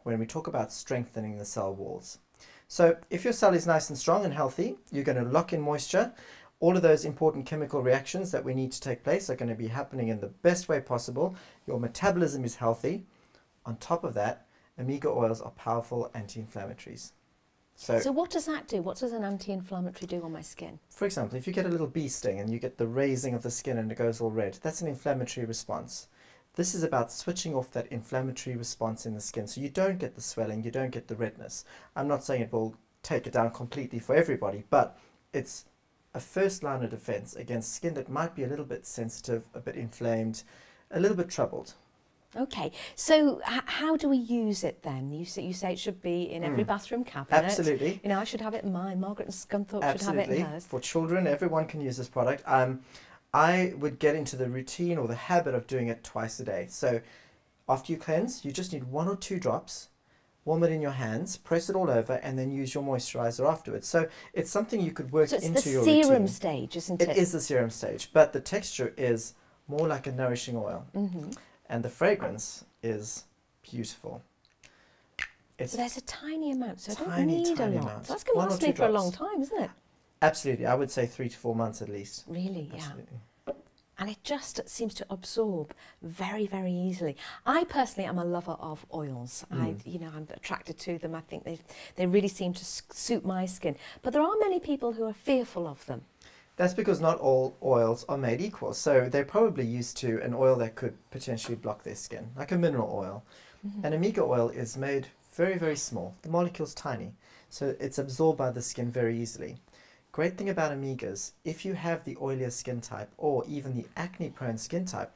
when we talk about strengthening the cell walls. So if your cell is nice and strong and healthy, you're going to lock in moisture. All of those important chemical reactions that we need to take place are going to be happening in the best way possible. Your metabolism is healthy. On top of that, omega oils are powerful anti-inflammatories. So what does that do? What does an anti-inflammatory do on my skin? For example, if you get a little bee sting and you get the raising of the skin and it goes all red, that's an inflammatory response. This is about switching off that inflammatory response in the skin, so you don't get the swelling, you don't get the redness. I'm not saying it will take it down completely for everybody, but it's a first line of defense against skin that might be a little bit sensitive, a bit inflamed, a little bit troubled. Okay, so how do we use it then? You say it should be in every bathroom cabinet. Absolutely. I should have it in mine. Margaret and Scunthorpe should have it in hers. For children, everyone can use this product. I would get into the routine or the habit of doing it twice a day. So after you cleanse, you just need 1 or 2 drops, warm it in your hands, press it all over, and then use your moisturizer afterwards. So it's something you could work into your routine. It's the serum stage, isn't it? It is the serum stage, but the texture is more like a nourishing oil. And the fragrance is beautiful. So there's a tiny amount, so I don't tiny, need a tiny lot. amount. So that's going to 1 or last 2 me for a drops. long time, isn't it? Absolutely. I would say 3 to 4 months at least. Really, yeah. Absolutely. And it just seems to absorb very, very easily. I personally am a lover of oils. I'm attracted to them. I think they really seem to suit my skin. But there are many people who are fearful of them. That's because not all oils are made equal. So they're probably used to an oil that could potentially block their skin, like a mineral oil. And omega oil is made very, very small. The molecule's tiny, so it's absorbed by the skin very easily. Great thing about omegas, if you have the oilier skin type or even the acne-prone skin type,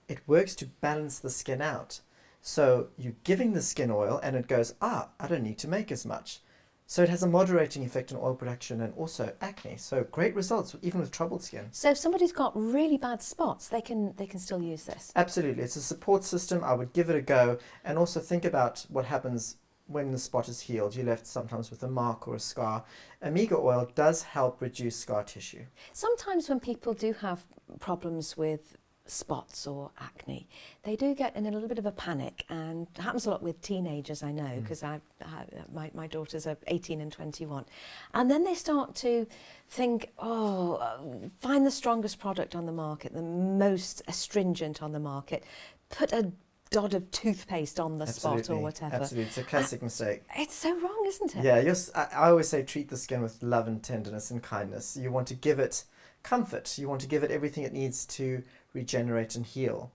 it works to balance the skin out. So you're giving the skin oil and it goes, I don't need to make as much. So it has a moderating effect on oil production and also acne. So great results, even with troubled skin. So if somebody's got really bad spots, they can still use this? Absolutely. It's a support system. I would give it a go. And also think about what happens when the spot is healed. You're left sometimes with a mark or a scar. Omega oil does help reduce scar tissue. Sometimes when people do have problems with spots or acne, they do get in a little bit of a panic, and it happens a lot with teenagers, I know, because my daughters are 18 and 21, and then they start to think, find the strongest product on the market, the most astringent on the market, put a dot of toothpaste on the spot or whatever. Absolutely, it's a classic mistake. It's so wrong, isn't it? Yeah, I always say treat the skin with love and tenderness and kindness. You want to give it comfort. You want to give it everything it needs to regenerate and heal.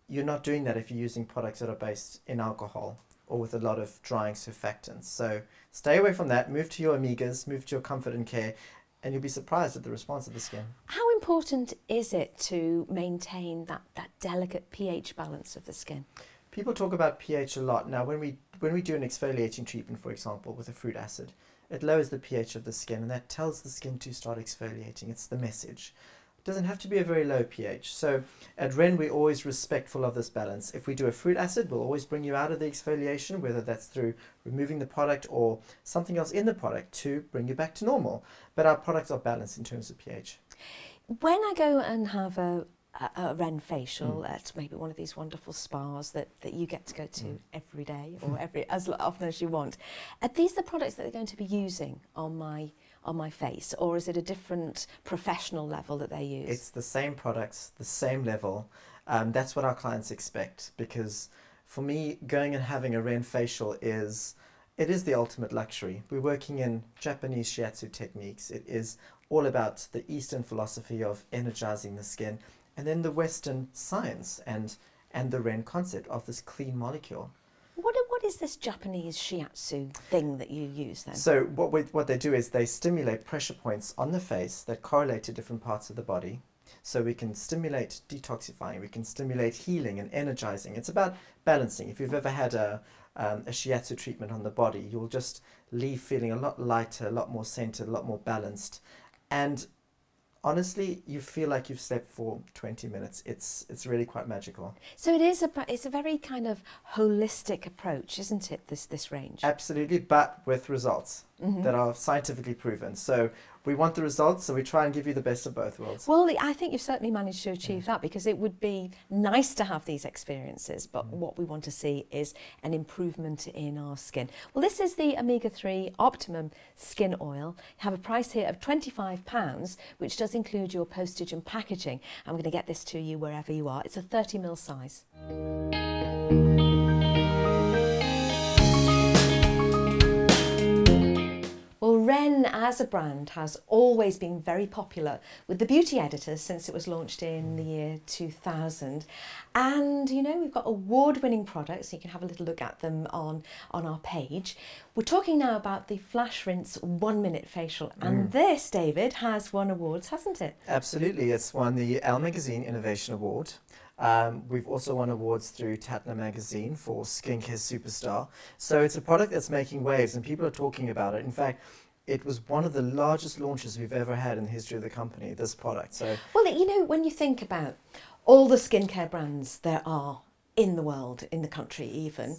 You're not doing that if you're using products that are based in alcohol or with a lot of drying surfactants. So stay away from that, move to your omegas, move to your comfort and care, and you'll be surprised at the response of the skin. How important is it to maintain that delicate pH balance of the skin? People talk about pH a lot. Now, when we do an exfoliating treatment, for example, with a fruit acid, it lowers the pH of the skin, and that tells the skin to start exfoliating. It's the message. It doesn't have to be a very low pH. So at Ren, we're always respectful of this balance. If we do a fruit acid, we'll always bring you out of the exfoliation, whether that's through removing the product or something else in the product to bring you back to normal. But our products are balanced in terms of pH. When I go and have a Ren facial at maybe one of these wonderful spas that you get to go to every day or as often as you want, are these the products that they're going to be using on my face, or is it a different professional level that they use? It's the same products, the same level. That's what our clients expect, because for me, going and having a Ren facial is the ultimate luxury. We're working in Japanese shiatsu techniques. It is all about the Eastern philosophy of energizing the skin, and then the Western science and the Ren concept of this clean molecule. What is this Japanese shiatsu thing that you use then? So what they do is they stimulate pressure points on the face that correlate to different parts of the body. So we can stimulate detoxifying, we can stimulate healing and energizing. It's about balancing. If you've ever had a shiatsu treatment on the body, you'll just leave feeling a lot lighter, a lot more centered, a lot more balanced. And honestly, you feel like you've slept for 20 minutes. It's really quite magical. So it's a very kind of holistic approach, isn't it, this range? Absolutely, but with results that are scientifically proven. So we want the results, so we try and give you the best of both worlds. Well, I think you've certainly managed to achieve that, because it would be nice to have these experiences, but what we want to see is an improvement in our skin. Well, this is the Omega-3 Optimum Skin Oil. You have a price here of £25, which does include your postage and packaging. I'm going to get this to you wherever you are. It's a 30ml size. Well, Ren as a brand has always been very popular with the beauty editors since it was launched in the year 2000. And, you know, we've got award-winning products. You can have a little look at them on our page. We're talking now about the Flash Rinse 1 Minute Facial. And this, David, has won awards, hasn't it? Absolutely. It's won the Elle Magazine Innovation Award. We've also won awards through Tatler magazine for Skincare Superstar. So it's a product that's making waves and people are talking about it. In fact, it was one of the largest launches we've ever had in the history of the company, this product. So, well, you know, when you think about all the skincare brands there are in the world, in the country even,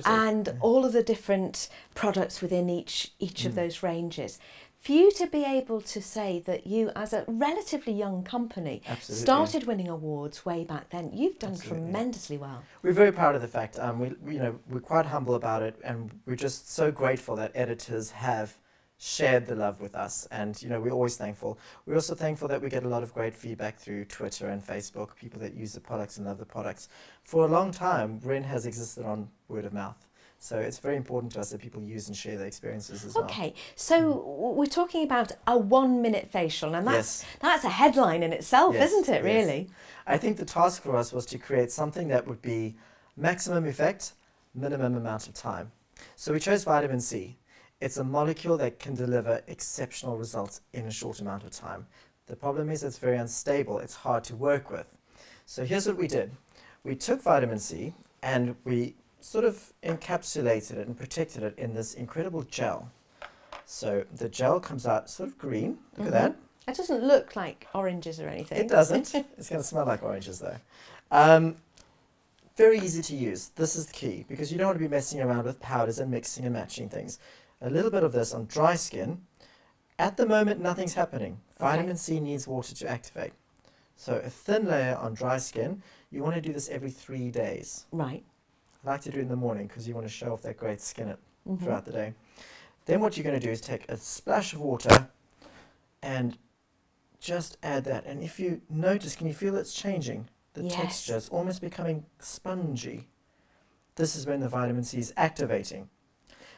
and all of the different products within each of those ranges, for you to be able to say that you, as a relatively young company, started winning awards way back then, you've done tremendously well. We're very proud of the fact. We're quite humble about it, and we're just so grateful that editors have shared the love with us, and we're always thankful. We're also thankful that we get a lot of great feedback through Twitter and Facebook, people that use the products and love the products. For a long time, Ren has existed on word of mouth. So it's very important to us that people use and share their experiences as well. Okay, so we're talking about a 1 minute facial, and that's a headline in itself, isn't it, really? I think the task for us was to create something that would be maximum effect, minimum amount of time. So we chose vitamin C. It's a molecule that can deliver exceptional results in a short amount of time. The problem is it's very unstable, it's hard to work with. So here's what we did. We took vitamin C and we sort of encapsulated it and protected it in this incredible gel. So the gel comes out sort of green, look at that. It doesn't look like oranges or anything. It doesn't. It's going to smell like oranges though. Very easy to use. This is the key, because you don't want to be messing around with powders and mixing and matching things. A little bit of this on dry skin. At the moment, nothing's happening. Vitamin C needs water to activate. So a thin layer on dry skin. You want to do this every 3 days. Right. I like to do it in the morning because you want to show off that great skin throughout the day. Then what you're going to do is take a splash of water and just add that. And if you notice, can you feel it's changing? The texture is almost becoming spongy. this is when the vitamin C is activating.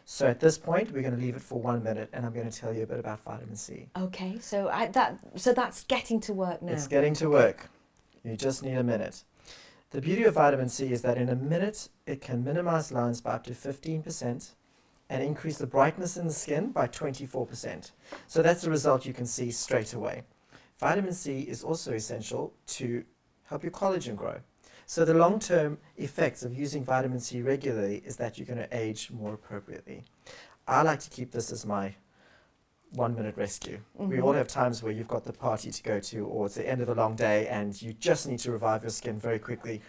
So at this point, we're going to leave it for 1 minute, and I'm going to tell you a bit about vitamin C. Okay, so that's getting to work now. It's getting to work. You just need a minute. The beauty of vitamin C is that in a minute, it can minimize lines by up to 15% and increase the brightness in the skin by 24%. So that's the result you can see straight away. Vitamin C is also essential to help your collagen grow. So the long-term effects of using vitamin C regularly is that you're going to age more appropriately. I like to keep this as my 1 minute rescue. We all have times where you've got the party to go to, or it's the end of a long day and you just need to revive your skin very quickly.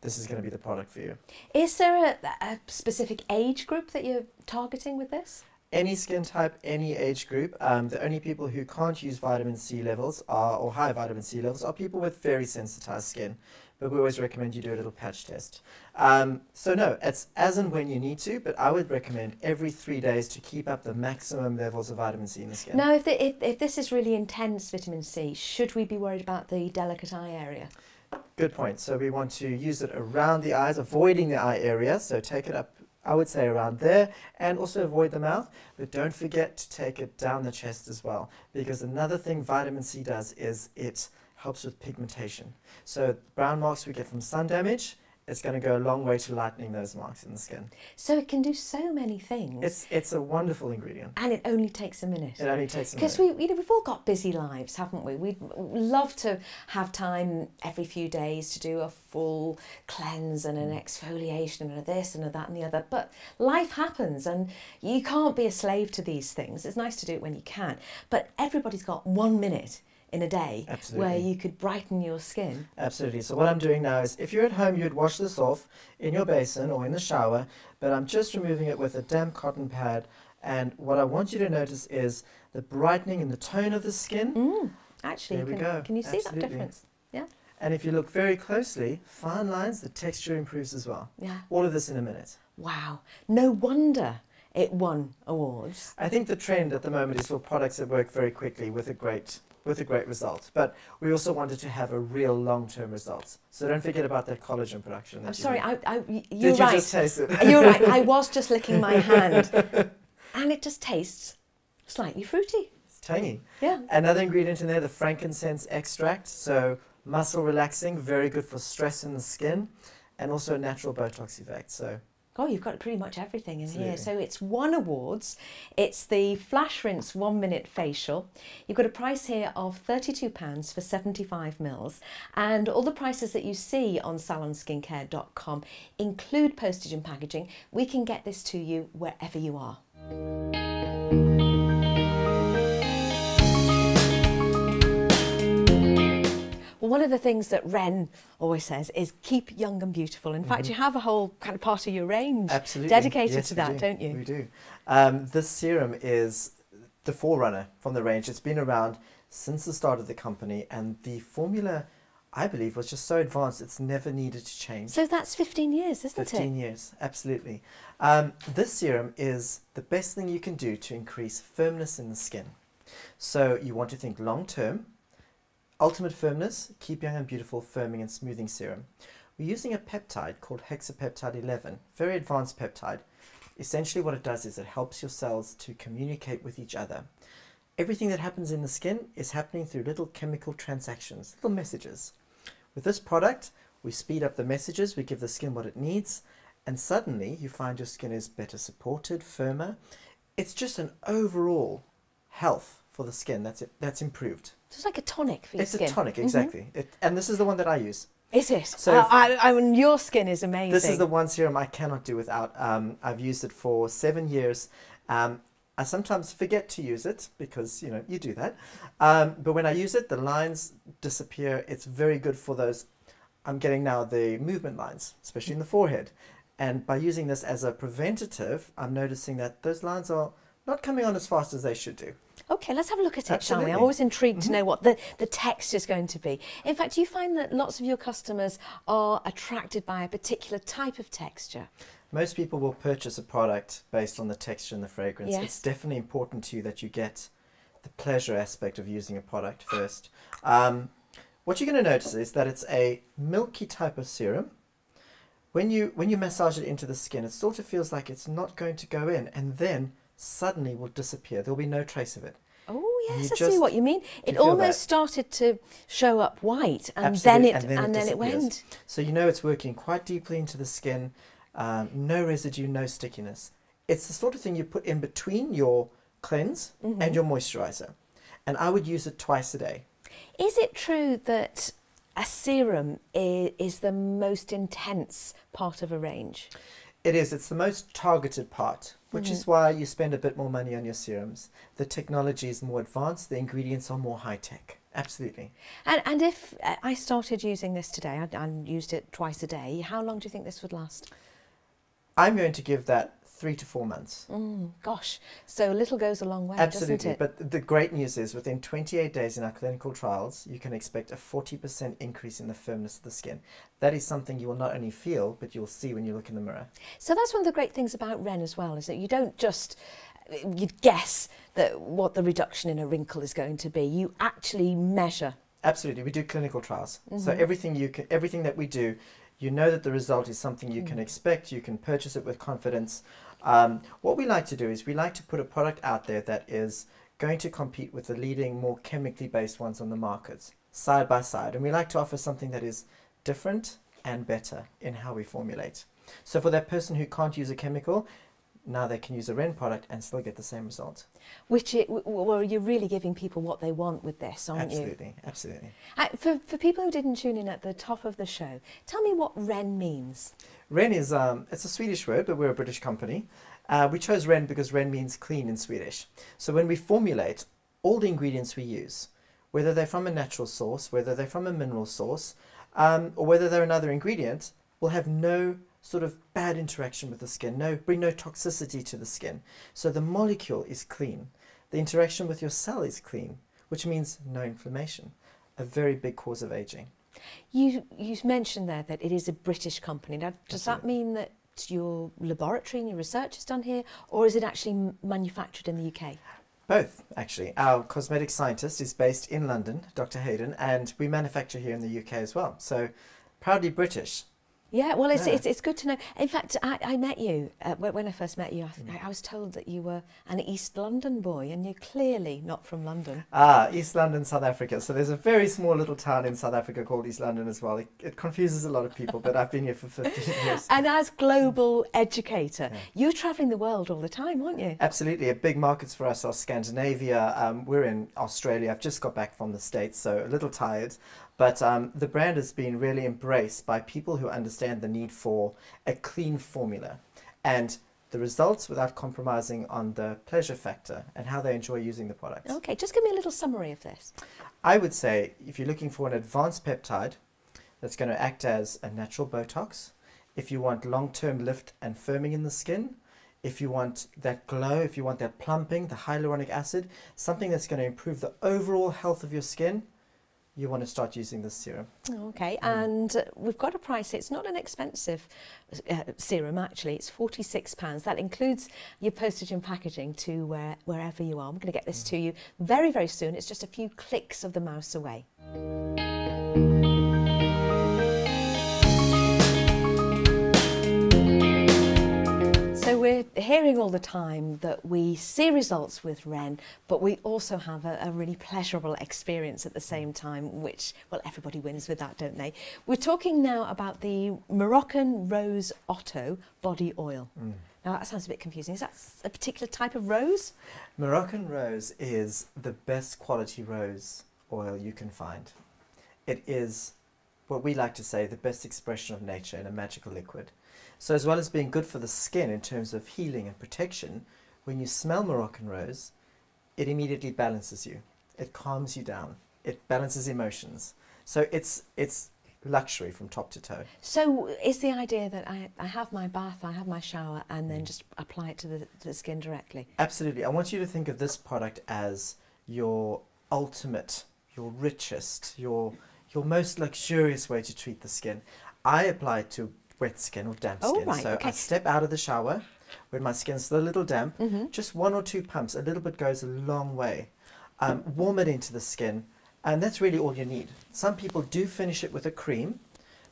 This is going to be the product for you. Is there a specific age group that you're targeting with this? Any skin type, any age group. The only people who can't use vitamin C levels or high vitamin C levels are people with very sensitized skin. But we always recommend you do a little patch test. So no, it's as and when you need to, but I would recommend every 3 days to keep up the maximum levels of vitamin C in the skin. Now, if this is really intense vitamin C, should we be worried about the delicate eye area? Good point. So we want to use it around the eyes, avoiding the eye area. So take it up, I would say, around there, and also avoid the mouth. But don't forget to take it down the chest as well, because another thing vitamin C does is it helps with pigmentation. So brown marks we get from sun damage, it's going to go a long way to lightening those marks in the skin. So it can do so many things. It's a wonderful ingredient. And it only takes a minute. It only takes a Because minute. we've all got busy lives, haven't we? We'd love to have time every few days to do a full cleanse and an exfoliation and a this and a that and the other. But life happens and you can't be a slave to these things. It's nice to do it when you can. But everybody's got 1 minute in a day. Absolutely. Where you could brighten your skin. Absolutely. So what I'm doing now is, if you're at home, you'd wash this off in your basin or in the shower, but I'm just removing it with a damp cotton pad. And what I want you to notice is the brightening and the tone of the skin. Actually, there we go. Can you see Absolutely. that difference? Yeah. And if you look very closely, fine lines, the texture improves as well. Yeah. All of this in a minute. Wow. No wonder it won awards. I think the trend at the moment is for products that work very quickly with a great result. But we also wanted to have a real long-term result. So don't forget about that collagen production. I'm sorry, you're right. Did right. you just taste it? You're right. I was just licking my hand. And it just tastes slightly fruity. It's tangy. Yeah. Another ingredient in there, the frankincense extract. So muscle relaxing, very good for stress in the skin, and also a natural Botox effect. So. Oh, you've got pretty much everything in Absolutely. here. So it's won awards. It's the Flash Rinse 1 minute facial. You've got a price here of £32 for 75 mils. And all the prices that you see on salonskincare.com include postage and packaging. We can get this to you wherever you are. Well, one of the things that Ren always says is keep young and beautiful. In fact, you have a whole kind of part of your range dedicated to that, don't you? We do. This serum is the forerunner from the range. It's been around since the start of the company, and the formula, I believe, was just so advanced it's never needed to change. So that's 15 years, isn't it? 15 years, absolutely. This serum is the best thing you can do to increase firmness in the skin. So you want to think long term. Ultimate firmness, keep young and beautiful, firming and smoothing serum. We're using a peptide called hexapeptide 11, very advanced peptide. Essentially what it does is it helps your cells to communicate with each other. Everything that happens in the skin is happening through little chemical transactions, little messages. With this product, we speed up the messages, we give the skin what it needs, and suddenly you find your skin is better supported, firmer. It's just an overall health for the skin that's improved. So it's like a tonic for your skin. It's a tonic, exactly. And this is the one that I use. Is it? So I mean, your skin is amazing. This is the one serum I cannot do without. I've used it for 7 years. I sometimes forget to use it because, you know, you do that. But when I use it, the lines disappear. It's very good for those. I'm getting now the movement lines, especially in the forehead. And by using this as a preventative, I'm noticing that those lines are not coming on as fast as they should do. Okay, let's have a look at it, Absolutely. shall we? I'm always intrigued to know what the texture is going to be. In fact, do you find that lots of your customers are attracted by a particular type of texture? Most people will purchase a product based on the texture and the fragrance. Yes. It's definitely important to you that you get the pleasure aspect of using a product first. What you're going to notice is that it's a milky type of serum. when you massage it into the skin, it sort of feels like it's not going to go in, and then suddenly will disappear. There'll be no trace of it. Oh yes, I see what you mean. It almost started to show up white, and then it went. So you know it's working quite deeply into the skin. No residue, no stickiness. It's the sort of thing you put in between your cleanse and your moisturizer, and I would use it twice a day. Is it true that a serum is the most intense part of a range? It is. It's the most targeted part, which is why you spend a bit more money on your serums. The technology is more advanced, the ingredients are more high-tech. Absolutely. And if I started using this today, I used it twice a day, how long do you think this would last? I'm going to give that 3 to 4 months. Gosh, so little goes a long way, Absolutely. doesn't it? But the great news is within 28 days in our clinical trials, you can expect a 40% increase in the firmness of the skin. That is something you will not only feel, but you'll see when you look in the mirror. So that's one of the great things about Ren as well, is that you don't just you'd guess that what the reduction in a wrinkle is going to be. You actually measure. Absolutely. We do clinical trials. So everything that we do, you know that the result is something you can expect. You can purchase it with confidence. What we like to do is we like to put a product out there that is going to compete with the leading, more chemically based ones on the markets, side by side. And we like to offer something that is different and better in how we formulate. So for that person who can't use a chemical, now they can use a Ren product and still get the same result. Well, you're really giving people what they want with this, aren't you? Absolutely, absolutely. For people who didn't tune in at the top of the show, tell me what Ren means. Ren is, it's a Swedish word, but we're a British company. We chose Ren because Ren means clean in Swedish. So when we formulate, all the ingredients we use, whether they're from a natural source, whether they're from a mineral source, or whether they're another ingredient, will have no sort of bad interaction with the skin, bring no toxicity to the skin. So the molecule is clean. The interaction with your cell is clean, which means no inflammation, a very big cause of aging. You mentioned there that it is a British company. Now, does that mean that your laboratory and your research is done here, or is it actually manufactured in the UK? Both, actually. Our cosmetic scientist is based in London, Dr. Hayden, and we manufacture here in the UK as well. So proudly British. Yeah, well, it's good to know. In fact, I met you, when I first met you, I was told that you were an East London boy, and you're clearly not from London. East London, South Africa. So there's a very small little town in South Africa called East London as well. It confuses a lot of people, but I've been here for 15 years. And as global educator, you're travelling the world all the time, aren't you? Absolutely. Big markets for us are Scandinavia. We're in Australia. I've just got back from the States, so a little tired. But the brand has been really embraced by people who understand the need for a clean formula and the results without compromising on the pleasure factor and how they enjoy using the product. Okay, just give me a little summary of this. I would say if you're looking for an advanced peptide that's going to act as a natural Botox, if you want long-term lift and firming in the skin, if you want that glow, if you want that plumping, the hyaluronic acid, something that's going to improve the overall health of your skin, you want to start using this serum. Okay, and we've got a price. It's not an expensive serum, actually. It's £46. That includes your postage and packaging to wherever you are. I'm going to get this to you very, very soon. It's just a few clicks of the mouse away. So we're hearing all the time that we see results with Ren, but we also have a really pleasurable experience at the same time, which, well, everybody wins with that, don't they? We're talking now about the Moroccan Rose Otto body oil. Now that sounds a bit confusing. Is that a particular type of rose? Moroccan rose is the best quality rose oil you can find. It is what we like to say the best expression of nature in a magical liquid. So as well as being good for the skin in terms of healing and protection, when you smell Moroccan rose, it immediately balances you. It calms you down. It balances emotions. So it's luxury from top to toe. So is the idea that I have my bath, I have my shower, and then just apply it to the skin directly? Absolutely. I want you to think of this product as your ultimate, your richest, your most luxurious way to treat the skin. I apply it to wet skin or damp skin. Right, so okay. I step out of the shower when my skin's still a little damp, just 1 or 2 pumps, a little bit goes a long way. Warm it into the skin, and that's really all you need. Some people do finish it with a cream,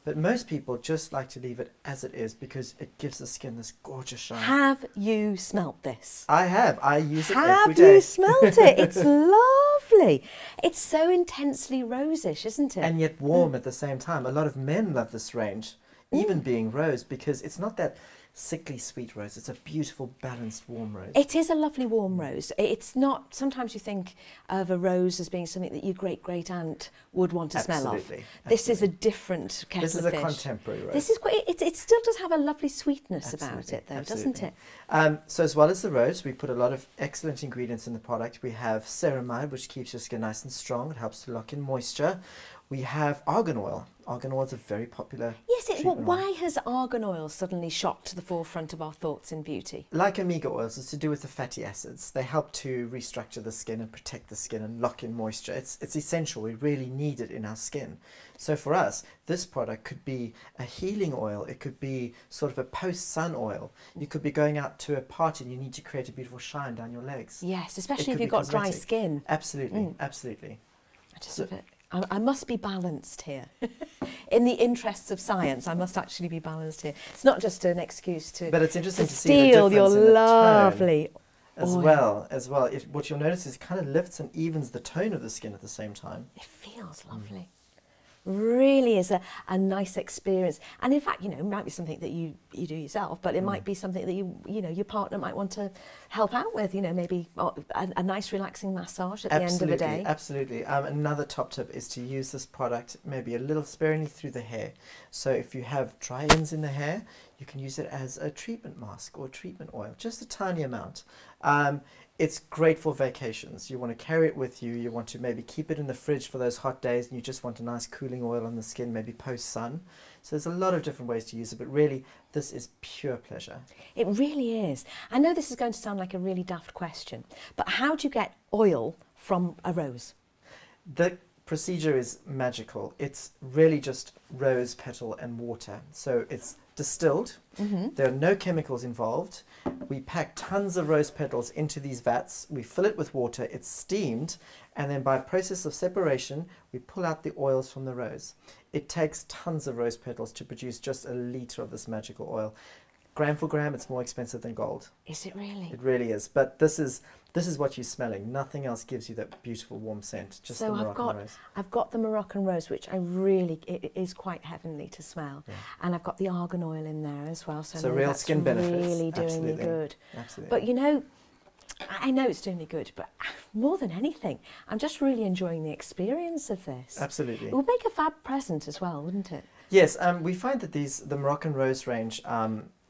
But most people just like to leave it as it is because it gives the skin this gorgeous shine. Have you smelt this? I have. I use it every Have day. you smelt it? It's lovely. It's so intensely rosish, isn't it? And yet warm at the same time. A lot of men love this range, even being rose, because it's not that sickly sweet rose. It's a beautiful, balanced, warm rose. It is a lovely warm rose. It's not, sometimes you think of a rose as being something that your great-great-aunt would want to smell of. This is a different kettle of fish. This is a contemporary rose. This is quite, it still does have a lovely sweetness about it though, doesn't it? So as well as the rose, we put a lot of excellent ingredients in the product. We have Serum, which keeps your skin nice and strong. It helps to lock in moisture. We have argan oil. Argan oil is a very popular why has argan oil suddenly shot to the forefront of our thoughts in beauty? Like omega oils, it's to do with the fatty acids. They help to restructure the skin and protect the skin and lock in moisture. It's essential. We really need it in our skin. So for us, this product could be a healing oil. It could be sort of a post-sun oil. You could be going out to a party and you need to create a beautiful shine down your legs. Yes, especially if you've got dry skin. Absolutely, absolutely. I must be balanced here. In the interests of science, I must actually be balanced here. It's not just an excuse to But it's interesting to see steal the your difference in the lovely tone as well. What you'll notice is it kind of lifts and evens the tone of the skin at the same time. It feels lovely. Really is a nice experience. And in fact, it might be something that you do yourself, but it might be something that your partner might want to help out with, maybe a nice relaxing massage at the end of the day. Absolutely. Another top tip is to use this product maybe a little sparingly through the hair. So if you have dry ends in the hair, you can use it as a treatment mask or treatment oil, just a tiny amount. It's great for vacations. You want to carry it with you. You want to maybe keep it in the fridge for those hot days and you just want a nice cooling oil on the skin, maybe post-sun. So there's a lot of different ways to use it, but really this is pure pleasure. It really is. I know this is going to sound like a really daft question, but how do you get oil from a rose? The procedure is magical. It's really just rose petal and water. So it's distilled. There are no chemicals involved. We pack tons of rose petals into these vats. We fill it with water. It's steamed. And then by process of separation, we pull out the oils from the rose. It takes tons of rose petals to produce just a litre of this magical oil. Gram for gram, it's more expensive than gold. Is it really? It really is. But this is what you're smelling. Nothing else gives you that beautiful warm scent. Just the Moroccan rose. I've got the Moroccan rose, which it is quite heavenly to smell. Yeah. And I've got the argan oil in there as well. So real skin benefits. Really doing me good. Absolutely. But I know it's doing me good, but more than anything, I'm just really enjoying the experience of this. Absolutely. It would make a fab present as well, wouldn't it? Yes, we find that the Moroccan rose range,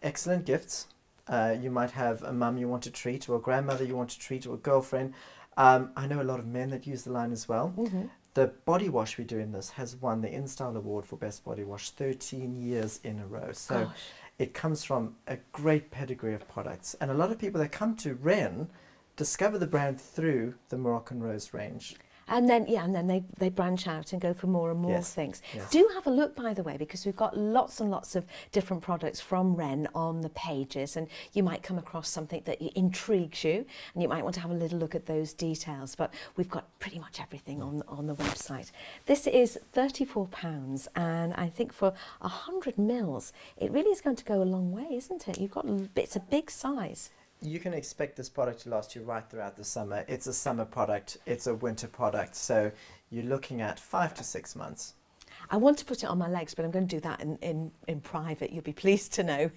excellent gifts. You might have a mum you want to treat, or a grandmother you want to treat, or a girlfriend. I know a lot of men that use the line as well. The body wash we do in this has won the InStyle Award for Best Body Wash 13 years in a row. So it comes from a great pedigree of products. And a lot of people that come to Ren discover the brand through the Moroccan Rose range. And then they branch out and go for more and more things. Yes. Do have a look, by the way, because we've got lots and lots of different products from Ren on the pages, and you might come across something that intrigues you, and you might want to have a little look at those details. But we've got pretty much everything on the website. This is £34, and I think for 100 mils, it really is going to go a long way, isn't it? It's a big size. You can expect this product to last you right throughout the summer. It's a summer product, it's a winter product, so you're looking at 5 to 6 months. I want to put it on my legs, but I'm going to do that in private. You'll be pleased to know.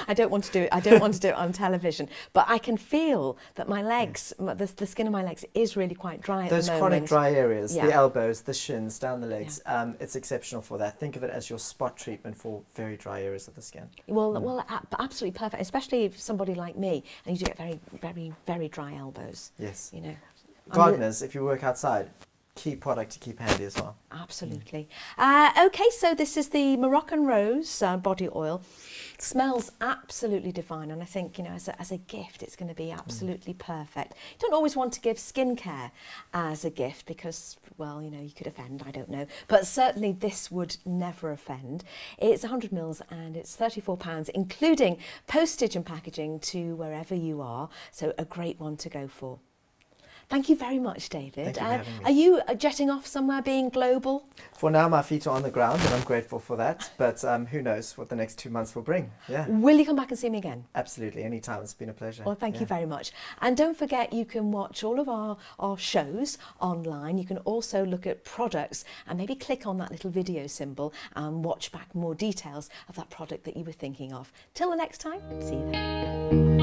I don't want to do it. I don't want to do it on television. But I can feel that my legs, the skin of my legs, is really quite dry at the moment. Those chronic dry areas, the elbows, the shins, down the legs, it's exceptional for that. Think of it as your spot treatment for very dry areas of the skin. Well, absolutely perfect. Especially if somebody like me, and you do get very, very, very dry elbows. Yes. Gardeners, if you work outside, key product to keep handy as well. Absolutely. Okay, so this is the Moroccan Rose body oil. Smells absolutely divine, and I think as a gift it's going to be absolutely perfect. You don't always want to give skincare as a gift because, well, you could offend, I don't know, but certainly this would never offend. It's 100 mils and it's £34, including postage and packaging to wherever you are, so a great one to go for. Thank you very much, David. Thank you for having me. Are you jetting off somewhere, being global? For now, my feet are on the ground, and I'm grateful for that. But who knows what the next 2 months will bring? Yeah, Will you come back and see me again? absolutely. Anytime. It's been a pleasure. Well, thank Yeah. you very much. And don't forget, you can watch all of our shows online. You can also look at products and maybe click on that little video symbol and watch back more details of that product that you were thinking of. Till the next time, see you then.